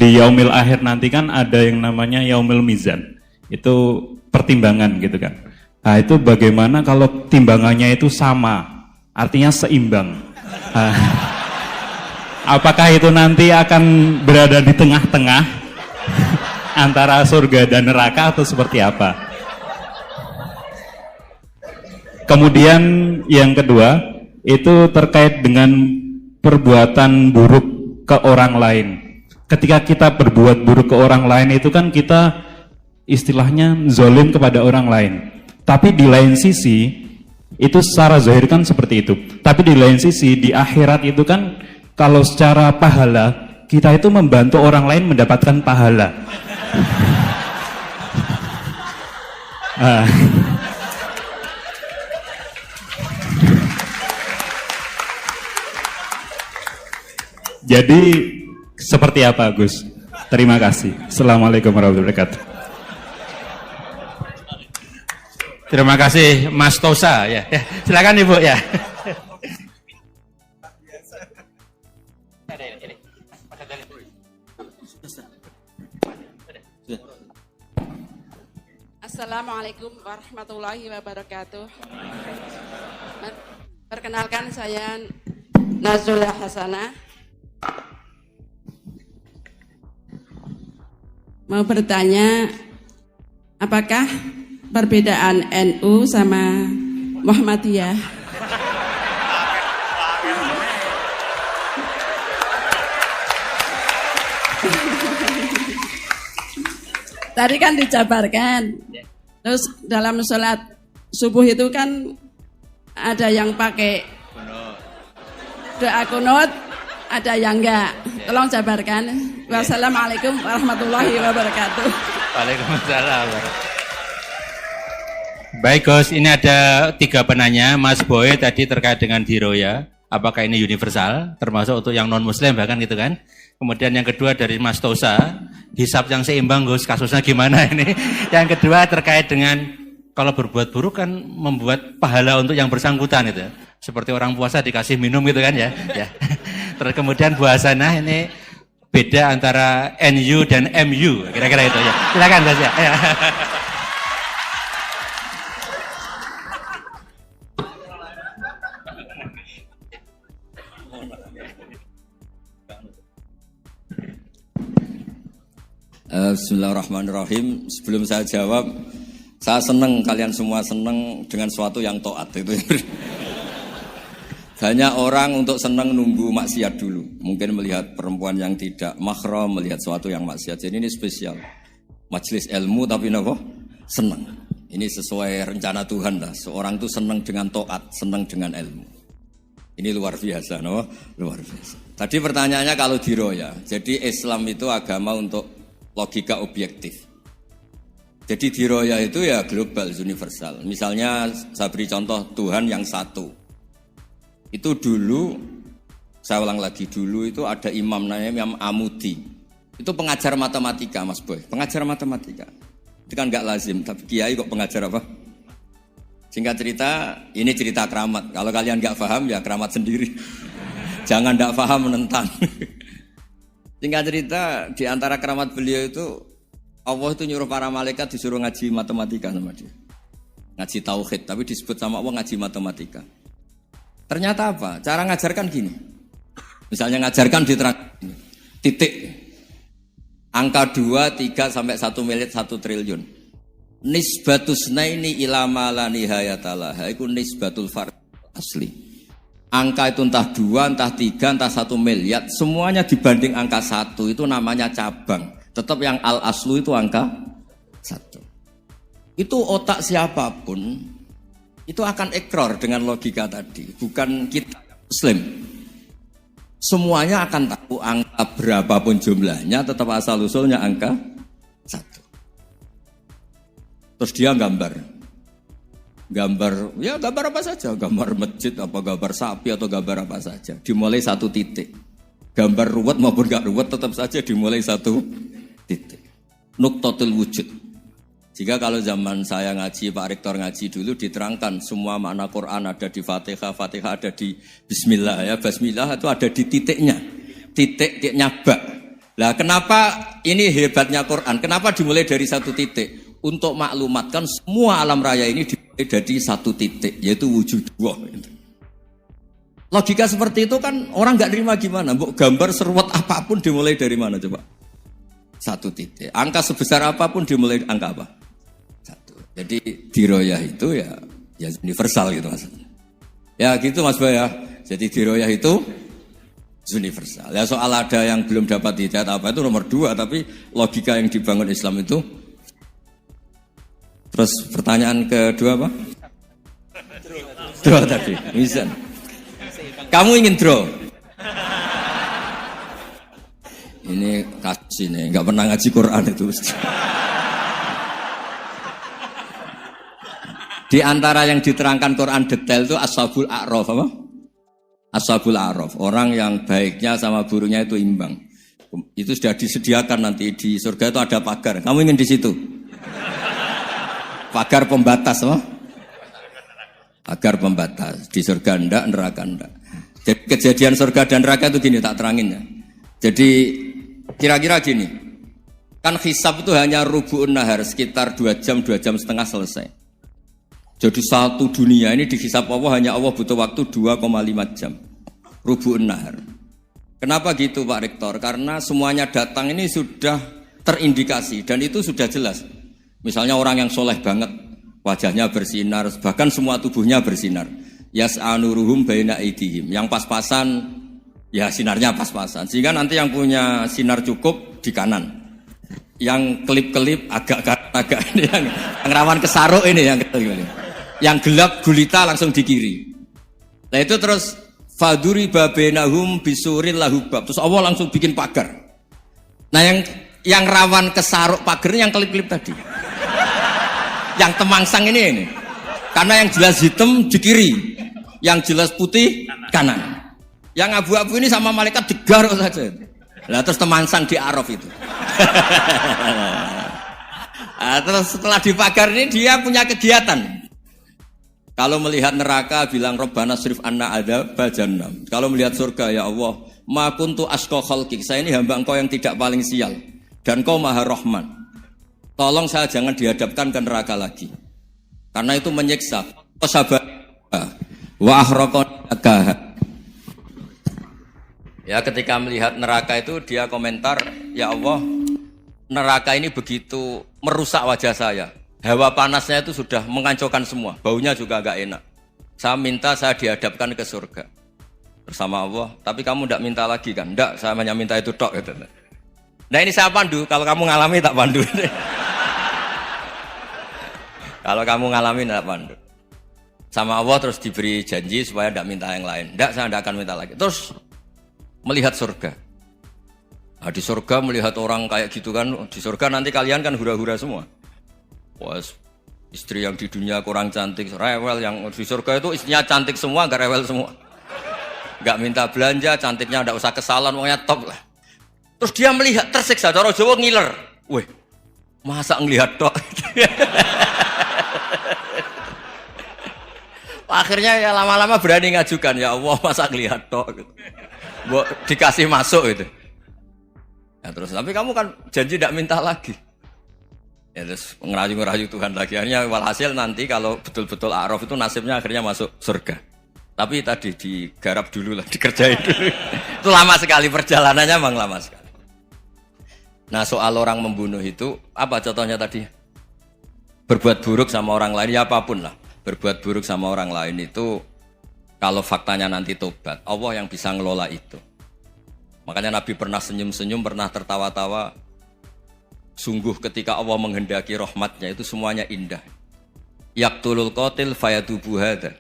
Di yaumil akhir nanti kan ada yang namanya yaumil mizan. Itu pertimbangan gitu kan. Nah, itu bagaimana kalau timbangannya itu sama, artinya seimbang. Apakah itu nanti akan berada di tengah-tengah antara surga dan neraka atau seperti apa? Kemudian yang kedua, itu terkait dengan perbuatan buruk ke orang lain. Ketika kita berbuat buruk ke orang lain itu kan kita istilahnya zalim kepada orang lain. Tapi di lain sisi, itu secara zahir kan seperti itu. Tapi di lain sisi, di akhirat itu kan kalau secara pahala, kita itu membantu orang lain mendapatkan pahala. Jadi seperti apa Gus? Terima kasih. Assalamualaikum warahmatullahi wabarakatuh. Terima kasih Mas Tosa ya. Silakan Ibu ya. Assalamualaikum warahmatullahi wabarakatuh. Perkenalkan saya Nazula Hasanah. Mau bertanya, apakah perbedaan NU sama Muhammadiyah? Tadi kan dijabarkan. Terus dalam sholat subuh itu kan ada yang pakai doa kunut, ada yang enggak. Tolong jabarkan. Wassalamualaikum warahmatullahi wabarakatuh. Waalaikumsalam. Baik Gus, ini ada 3 penanya. Mas Boy tadi terkait dengan diroya, apakah ini universal, termasuk untuk yang non muslim bahkan gitu kan. Kemudian yang kedua dari Mas Tosa, hisab yang seimbang Gus, kasusnya gimana ini. Yang kedua terkait dengan kalau berbuat buruk kan membuat pahala untuk yang bersangkutan itu. Seperti orang puasa dikasih minum gitu kan ya. Ya. Terus kemudian Bu Hasanah ini beda antara NU dan MU, kira-kira itu ya. Silakan Gus ya. Bismillahirrahmanirrahim. Sebelum saya jawab, saya senang, kalian semua senang dengan sesuatu yang taat itu. Banyak orang untuk senang nunggu maksiat dulu. Mungkin melihat perempuan yang tidak mahram, melihat sesuatu yang maksiat. Jadi ini spesial. Majelis ilmu tapi apa? Senang. Ini sesuai rencana Tuhan lah. Seorang itu senang dengan taat, senang dengan ilmu. Ini luar biasa, no? Luar biasa. Tadi pertanyaannya kalau diroya. Jadi Islam itu agama untuk logika objektif. Jadi diroya itu ya global, universal. Misalnya saya beri contoh Tuhan yang satu. Itu dulu, saya ulang lagi dulu itu ada imam namanya Imam Amudi. Itu pengajar matematika, Mas Boy. Pengajar matematika. Itu kan nggak lazim, tapi kiai kok pengajar apa? Singkat cerita, ini cerita keramat. Kalau kalian nggak paham ya keramat sendiri. Jangan nggak paham menentang. Singkat cerita, di antara keramat beliau itu Allah itu nyuruh para malaikat disuruh ngaji matematika sama dia. Ngaji tauhid, tapi disebut sama Allah ngaji matematika. Ternyata apa? Cara ngajarkan gini. Misalnya ngajarkan diterang gini. Titik. Angka 2, 3 sampai 1 miliar 1 triliun. Nisbatus naini ila ma la nihayatalah. Itu nisbatul fard asli. Angka itu entah 2, entah 3, entah 1 miliar, semuanya dibanding angka 1 itu namanya cabang. Tetap yang al aslu itu angka 1. Itu otak siapapun itu akan ikrar dengan logika tadi. Bukan kita Muslim. Semuanya akan tahu angka berapapun jumlahnya, tetap asal usulnya angka 1. Terus dia gambar, ya gambar apa saja, gambar masjid, apa gambar sapi atau gambar apa saja. Dimulai 1 titik. Gambar ruwet maupun gak ruwet tetap saja dimulai 1 titik. Nuktotul wujud. Jika kalau zaman saya ngaji, Pak Rektor ngaji dulu diterangkan semua makna Quran ada di Fatihah, Fatihah ada di Bismillah ya, Bismillah itu ada di titiknya, titiknya bak. Lah kenapa ini hebatnya Quran? Kenapa dimulai dari 1 titik? Untuk maklumatkan semua alam raya ini dimulai dari 1 titik, yaitu wujud Allah. Logika seperti itu kan orang nggak terima gimana? Mbok gambar seruat apapun dimulai dari mana coba? 1 titik. Angka sebesar apapun dimulai angka apa? 1. Jadi diroyah itu ya universal gitu mas. Ya gitu Mas Boy ya. Jadi diroyah itu universal. Ya soal ada yang belum dapat hidayat apa itu nomor 2, tapi logika yang dibangun Islam itu. Terus pertanyaan kedua apa? Draw tadi, mizan. Kamu ingin draw? Ini kasus ini, nggak pernah ngaji Quran itu. Di antara yang diterangkan Quran detail itu Ashabul A'raf apa? Ashabul A'raf, orang yang baiknya sama buruknya itu imbang. Itu sudah disediakan nanti di surga itu ada pagar. Kamu ingin di situ? Pagar pembatas, apa? Pagar pembatas. Di surga enggak, neraka enggak. Jadi kejadian surga dan neraka itu gini, tak terangin ya. Jadi kira-kira gini. Kan hisab itu hanya rubu'un nahar, sekitar 2 jam, 2 jam setengah selesai. Jadi satu dunia ini dihisab Allah, hanya Allah butuh waktu 2,5 jam. Rubu'un nahar. Kenapa gitu Pak Rektor? Karena semuanya datang ini sudah terindikasi dan itu sudah jelas. Misalnya orang yang soleh banget, wajahnya bersinar, bahkan semua tubuhnya bersinar. Yas'anuruhum baina aidihim. Yang pas-pasan, ya sinarnya pas-pasan. Sehingga nanti yang punya sinar cukup di kanan. Yang kelip-kelip agak ini, yang rawan kesaruk ini, yang gelap gulita langsung di kiri. Nah itu terus faduri babenahum bisuril lahubab. Terus Allah langsung bikin pagar. Nah yang rawan kesaruk pagarnya yang kelip-kelip tadi. Yang temangsang ini. Karena yang jelas hitam di kiri, yang jelas putih kanan. Yang abu-abu ini sama malaikat digaruk saja. Lah terus temangsang di Araf itu. Nah, terus setelah dipagar ini dia punya kegiatan. Kalau melihat neraka bilang Rabbana srif anna adzaba jahannam. Kalau melihat surga ya Allah, ma kuntu asqa khalqik. Saya ini hamba Engkau yang tidak paling sial dan Kau Maha Rahman. Tolong saya jangan dihadapkan ke neraka lagi. Karena itu menyiksa. Sabar wa ahraqan. Ya ketika melihat neraka itu dia komentar, ya Allah, neraka ini begitu merusak wajah saya. Hawa panasnya itu sudah menghancurkan semua. Baunya juga agak enak. Saya minta saya dihadapkan ke surga bersama Allah. Tapi kamu tidak minta lagi kan? Tidak, saya hanya minta itu tok. Gitu. Nah ini saya pandu. Kalau kamu ngalami tak pandu. Kalau kamu ngalami tak pandu. Sama Allah terus diberi janji supaya tidak minta yang lain. Tidak, saya tidak akan minta lagi. Terus melihat surga. Nah, di surga melihat orang kayak gitu kan. Di surga nanti kalian kan hura-hura semua. Wah, istri yang di dunia kurang cantik, rewel, yang di surga itu istrinya cantik semua, gak rewel semua. Gak minta belanja, cantiknya gak usah kesalahan, pokoknya top lah. Terus dia melihat, tersiksa, cara Jawa ngiler. Wih, masa ngelihat tok? Akhirnya ya lama-lama berani ngajukan, ya Allah masa ngelihat tok? Gitu. Dikasih masuk gitu. Ya, terus, tapi kamu kan janji gak minta lagi. Ya terus ngerayu-ngerayu Tuhan lagi. Akhirnya walhasil nanti kalau betul-betul A'raf itu nasibnya akhirnya masuk surga. Tapi tadi digarap dulu lah, dikerjain dulu. Itu lama sekali perjalanannya, memang lama sekali. Nah soal orang membunuh itu, apa contohnya tadi? Berbuat buruk sama orang lain, ya apapun lah. Berbuat buruk sama orang lain itu, kalau faktanya nanti tobat, Allah yang bisa ngelola itu. Makanya Nabi pernah senyum-senyum, pernah tertawa-tawa. Sungguh ketika Allah menghendaki rahmatnya itu semuanya indah. Yaqtulul qatil fayatubu hadza.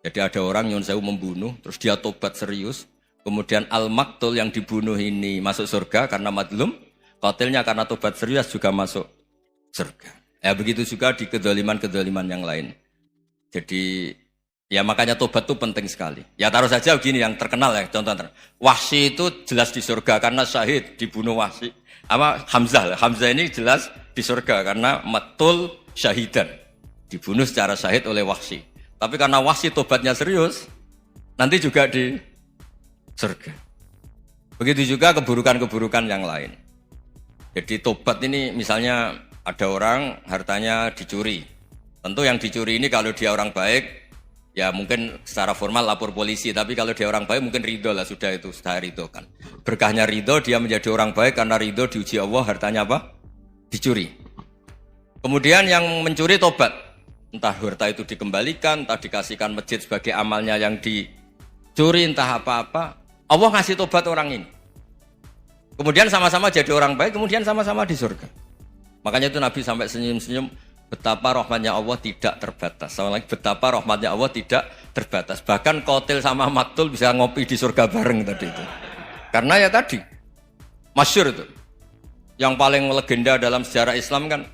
Jadi ada orang nyun sewu membunuh, terus dia tobat serius. Kemudian al-maktul yang dibunuh ini masuk surga karena madlum. Qatilnya karena tobat serius juga masuk surga. Ya begitu juga di kedoliman-kedoliman yang lain. Jadi ya makanya tobat itu penting sekali. Ya taruh saja begini yang terkenal ya, contoh. Wahsy itu jelas di surga karena syahid dibunuh Wahsy. Hamzah ini jelas di surga karena matul syahidan, dibunuh secara syahid oleh Wahsy. Tapi karena Wahsy tobatnya serius, nanti juga di surga. Begitu juga keburukan-keburukan yang lain. Jadi tobat ini misalnya ada orang hartanya dicuri. Tentu yang dicuri ini kalau dia orang baik, ya mungkin secara formal lapor polisi, tapi kalau dia orang baik mungkin ridho lah, sudah itu, sudah ridho kan. Berkahnya ridho, dia menjadi orang baik karena ridho diuji Allah, hartanya apa? Dicuri. Kemudian yang mencuri tobat, entah harta itu dikembalikan, entah dikasihkan masjid sebagai amalnya yang dicuri, entah apa-apa. Allah ngasih tobat orang ini. Kemudian sama-sama jadi orang baik, kemudian sama-sama di surga. Makanya itu Nabi sampai senyum-senyum, betapa rahmatnya Allah tidak terbatas. Sama lagi, betapa rahmatnya Allah tidak terbatas. Bahkan qatil sama maktul bisa ngopi di surga bareng tadi itu. Karena ya tadi, masyhur itu. Yang paling legenda dalam sejarah Islam kan,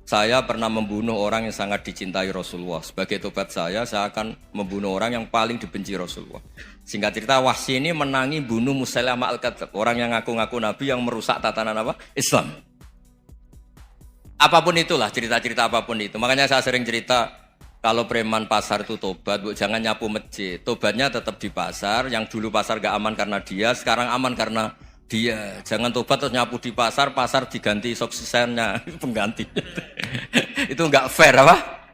saya pernah membunuh orang yang sangat dicintai Rasulullah. Sebagai tobat saya akan membunuh orang yang paling dibenci Rasulullah. Singkat cerita, Wahsy ini menangi bunuh Musailamah al-Kadzdzab, orang yang ngaku-ngaku Nabi yang merusak tatanan apa? Islam. Apapun itulah, cerita-cerita apapun itu. Makanya saya sering cerita, kalau preman pasar itu tobat, jangan nyapu masjid. Tobatnya tetap di pasar, yang dulu pasar gak aman karena dia, sekarang aman karena dia. Jangan tobat terus nyapu di pasar, pasar diganti suksesennya, pengganti. Itu gak fair apa?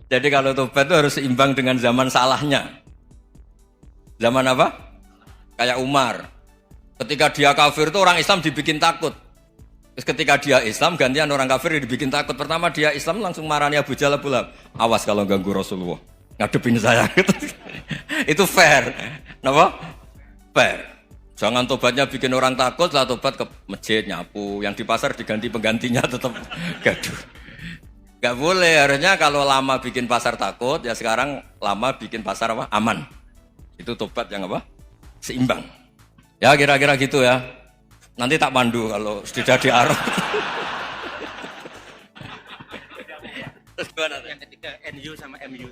Jadi kalau tobat itu harus seimbang dengan zaman salahnya. Zaman apa? Kayak Umar. Ketika dia kafir itu orang Islam dibikin takut. Ketika dia Islam, gantian orang kafir dibikin takut. Pertama dia Islam langsung marahnya Abu Jahal, awas kalau ganggu Rasulullah, ngadepin saya. Itu fair. Kenapa? Fair. Jangan tobatnya bikin orang takut, lah tobat ke masjid, nyapu. Yang di pasar diganti penggantinya tetap gaduh. Gak boleh, harusnya kalau lama bikin pasar takut, ya sekarang lama bikin pasar apa? Aman. Itu tobat yang apa? Seimbang. Ya kira-kira gitu ya. Nanti tak pandu kalau sudah di Arab. Yang ketiga NU sama MU.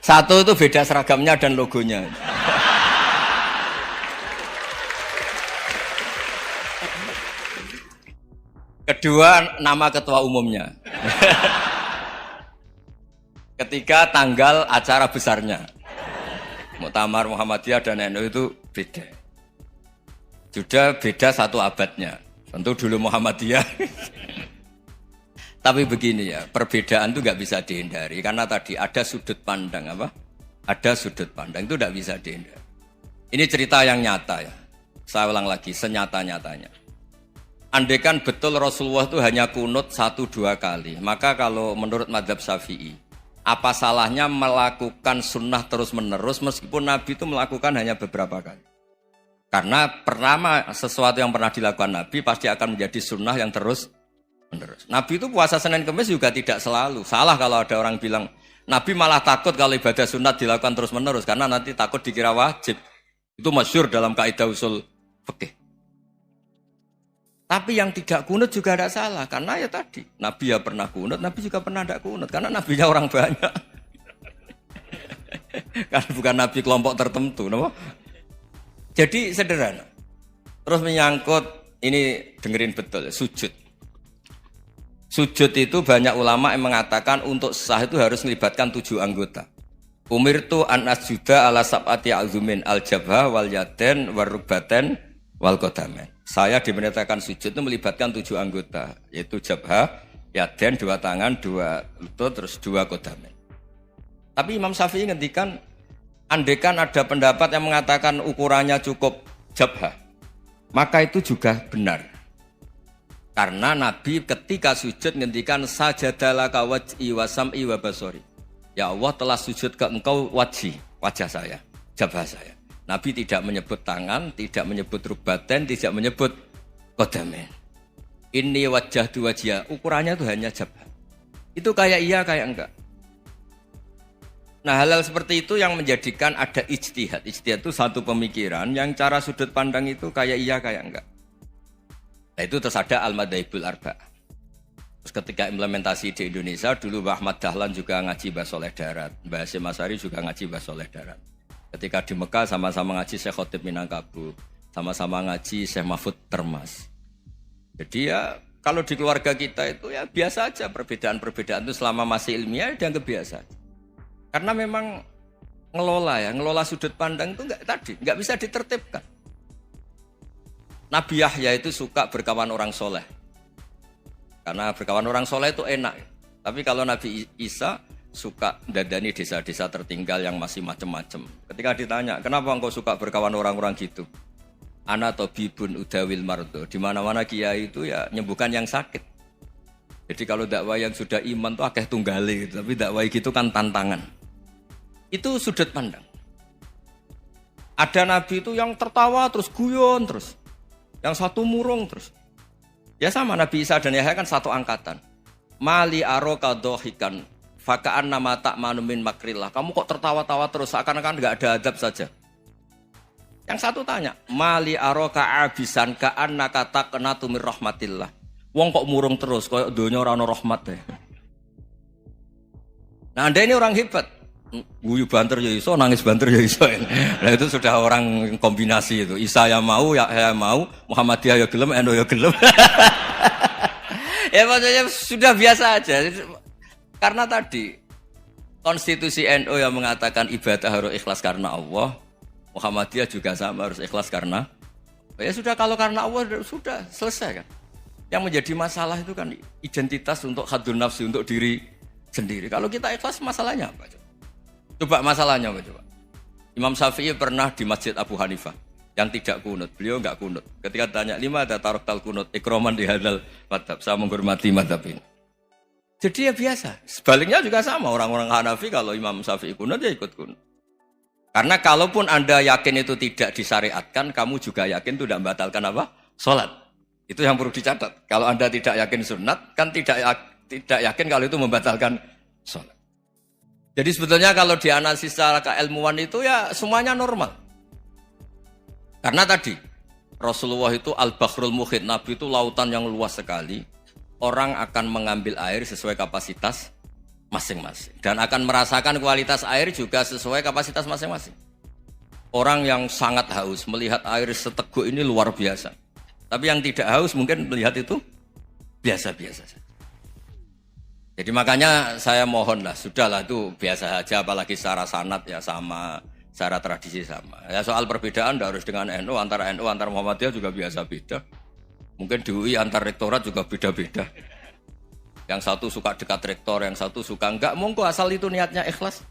Satu itu beda seragamnya dan logonya. Kedua, nama ketua umumnya. Ketiga, tanggal acara besarnya. Muktamar Muhammadiyah dan NU itu beda. Sudah beda satu abadnya. Tentu dulu Muhammadiyah. Tapi begini ya, perbedaan itu nggak bisa dihindari. Karena tadi ada sudut pandang apa? Ada sudut pandang itu nggak bisa dihindari. Ini cerita yang nyata ya. Saya ulang lagi, senyata-nyatanya. Andaikan betul Rasulullah itu hanya kunut 1-2 kali, maka kalau menurut mazhab Syafi'i, apa salahnya melakukan sunnah terus-menerus meskipun Nabi itu melakukan hanya beberapa kali? Karena pertama sesuatu yang pernah dilakukan Nabi pasti akan menjadi sunnah yang terus-menerus. Nabi itu puasa Senin Kemis juga tidak selalu. Salah kalau ada orang bilang, Nabi malah takut kalau ibadah sunat dilakukan terus-menerus karena nanti takut dikira wajib. Itu masyhur dalam kaidah usul fikih. Tapi yang tidak kunut juga tidak salah, karena ya tadi, Nabi ya pernah kunut, Nabi juga pernah tidak kunut, karena Nabinya orang banyak. Karena bukan Nabi kelompok tertentu. No? Jadi sederhana. Terus menyangkut, ini dengerin betul, sujud. Sujud itu banyak ulama yang mengatakan untuk sah itu harus melibatkan 7 anggota. Umirtu an asjuda ala sab'ati azumin al-jabha wal yaden wal rukbaten wal qadamen. Saya diperintahkan sujud itu melibatkan 7 anggota, yaitu jabha, yaden 2 tangan, 2 lutut, terus 2 qadamen. Tapi Imam Syafi'i ngendikan, andaikan ada pendapat yang mengatakan ukurannya cukup jabha, maka itu juga benar. Karena Nabi ketika sujud ngendikan sajadalaka wajhi wa sam'i wa basori. Ya Allah telah sujud ke engkau wajah saya, jabha saya. Nabi tidak menyebut tangan, tidak menyebut rukbaten, tidak menyebut qadamen. Ini wajah dua wajah, ukurannya itu hanya jabha. Itu kayak iya, kayak enggak. Nah hal-hal seperti itu yang menjadikan ada ijtihad. Ijtihad itu satu pemikiran yang cara sudut pandang itu kayak iya, kayak enggak. Nah itu terus ada al-madhaibul arba'ah. Terus ketika implementasi di Indonesia, dulu Mbah Ahmad Dahlan juga ngaji Mbah Soleh Darat, Mbah Hasyim Asy'ari juga ngaji Mbah Soleh Darat. Ketika di Mekah sama-sama ngaji Syekh Khotib Minangkabau, sama-sama ngaji Syekh Mahfud Termas. Jadi ya kalau di keluarga kita itu ya biasa aja, perbedaan-perbedaan itu selama masih ilmiah dianggap biasa. Karena memang ngelola sudut pandang itu nggak bisa ditertibkan. Nabi Yahya itu suka berkawan orang soleh. Karena berkawan orang soleh itu enak. Tapi kalau Nabi Isa suka dadani desa-desa tertinggal yang masih macam-macam. Ketika ditanya, kenapa engkau suka berkawan orang-orang gitu? Ana tabibun udawil mardo. Di mana-mana kiai itu ya nyembuhkan yang sakit. Jadi kalau dakwah yang sudah iman tuh akeh tunggale gitu. Tapi dakwah gitu kan tantangan. Itu sudut pandang. Ada nabi itu yang tertawa terus guyon terus. Yang satu murung terus. Ya sama Nabi Isa dan Yahya kan satu angkatan. Mali aroka dohikan fakaan nama tak manumin makrillah. Kamu kok tertawa-tawa terus seakan-akan nggak ada adab saja. Yang satu tanya, Mali aroka abisan kaan nakata kena tumir rahmatillah. Wong kok murung terus, kok dunia orang rahmat deh. Nah anda ini orang hebat. Guyu banter ya iso, nangis banter ya iso. Nah itu sudah orang kombinasi itu. Isa ya mau, ya mau, Muhammadiyah ya gelem, NU ya gelem. Ya maksudnya sudah biasa aja. Karena tadi konstitusi NU yang mengatakan ibadah harus ikhlas karena Allah, Muhammadiyah juga sama harus ikhlas karena ya sudah, kalau karena Allah sudah selesai kan. Yang menjadi masalah itu kan identitas untuk hadun nafsi, untuk diri sendiri. Kalau kita ikhlas masalahnya apa? Coba masalahnya apa coba? Imam Syafi'i pernah di Masjid Abu Hanifah yang tidak kunut. Beliau enggak kunut. Ketika tanya, 5 ada taroktal kunut, ikroman di hadal madhab. Saya menghormati madhab ini. Jadi ya biasa. Sebaliknya juga sama. Orang-orang Hanafi kalau Imam Syafi'i kunut ya ikut kunut. Karena kalaupun Anda yakin itu tidak disyariatkan, kamu juga yakin itu tidak membatalkan apa? Sholat. Itu yang perlu dicatat. Kalau Anda tidak yakin sunat, kan tidak yakin kalau itu membatalkan sholat. Jadi sebetulnya kalau dianalisis secara keilmuan itu ya semuanya normal. Karena tadi Rasulullah itu al-Bahrul Muhit, Nabi itu lautan yang luas sekali. Orang akan mengambil air sesuai kapasitas masing-masing. Dan akan merasakan kualitas air juga sesuai kapasitas masing-masing. Orang yang sangat haus melihat air seteguk ini luar biasa. Tapi yang tidak haus mungkin melihat itu biasa-biasa saja. Jadi makanya saya mohonlah, sudahlah itu biasa saja, apalagi secara sanad ya sama, secara tradisi sama. Ya soal perbedaan harus dengan NU, antara Muhammadiyah juga biasa beda. Mungkin di UI antar rektorat juga beda-beda. Yang satu suka dekat rektor, yang satu suka enggak. Monggo asal itu niatnya ikhlas.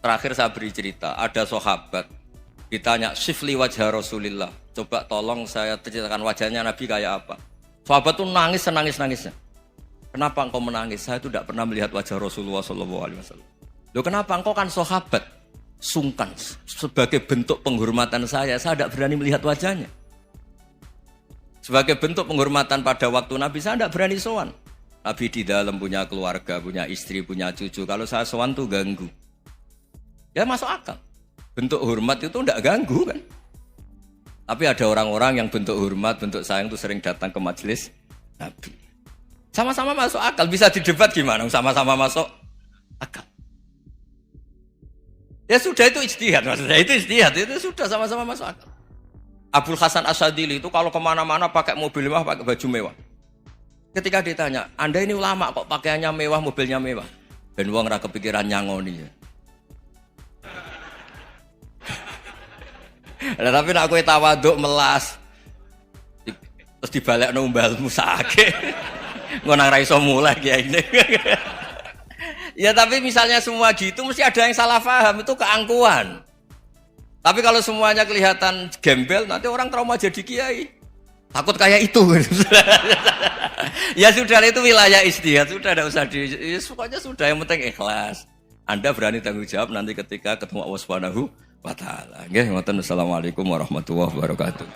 Terakhir saya beri cerita, ada sahabat Ditanya, sifli wajah Rasulillah. Coba tolong saya ceritakan wajahnya Nabi kayak apa. Sahabat tuh nangis senangis-nangisnya. Kenapa engkau menangis? Saya itu tidak pernah melihat wajah Rasulullah SAW. Loh kenapa? Engkau kan sahabat. Sungkan. Sebagai bentuk penghormatan saya tidak berani melihat wajahnya. Sebagai bentuk penghormatan pada waktu Nabi, saya tidak berani sowan. Nabi di dalam punya keluarga, punya istri, punya cucu. Kalau saya sowan tuh ganggu. Ya masuk akal. Bentuk hormat itu tidak ganggu kan. Tapi ada orang-orang yang bentuk hormat, bentuk sayang itu sering datang ke majelis Nabi. Sama-sama masuk akal. Bisa didebat gimana? Sama-sama masuk akal. Ya sudah itu ijtihad. Maksudnya itu ijtihad. Itu sudah sama-sama masuk akal. Abul Hasan Asyadili itu kalau kemana-mana pakai mobil mewah, pakai baju mewah. Ketika ditanya, Anda ini ulama kok pakaiannya mewah, mobilnya mewah. Ben wong ra kepikiran nyangoni ya. Lah tapi nek kowe tawaduk melas terus dibalekno mbalmu sakit. Ngono ra iso mulai kiai ini. Ya tapi misalnya semua gitu mesti ada yang salah paham, itu keangkuhan. Tapi kalau semuanya kelihatan gembel nanti orang trauma jadi kiai. Takut kayak itu. Ya sudah itu wilayah ijtihad, sudah tidak usah ya, pokoknya sudah yang penting ikhlas. Anda berani tanggung jawab nanti ketika ketemu Allah Subhanahu wa taala. Nggih, ngoten. Assalamualaikum warahmatullahi wabarakatuh.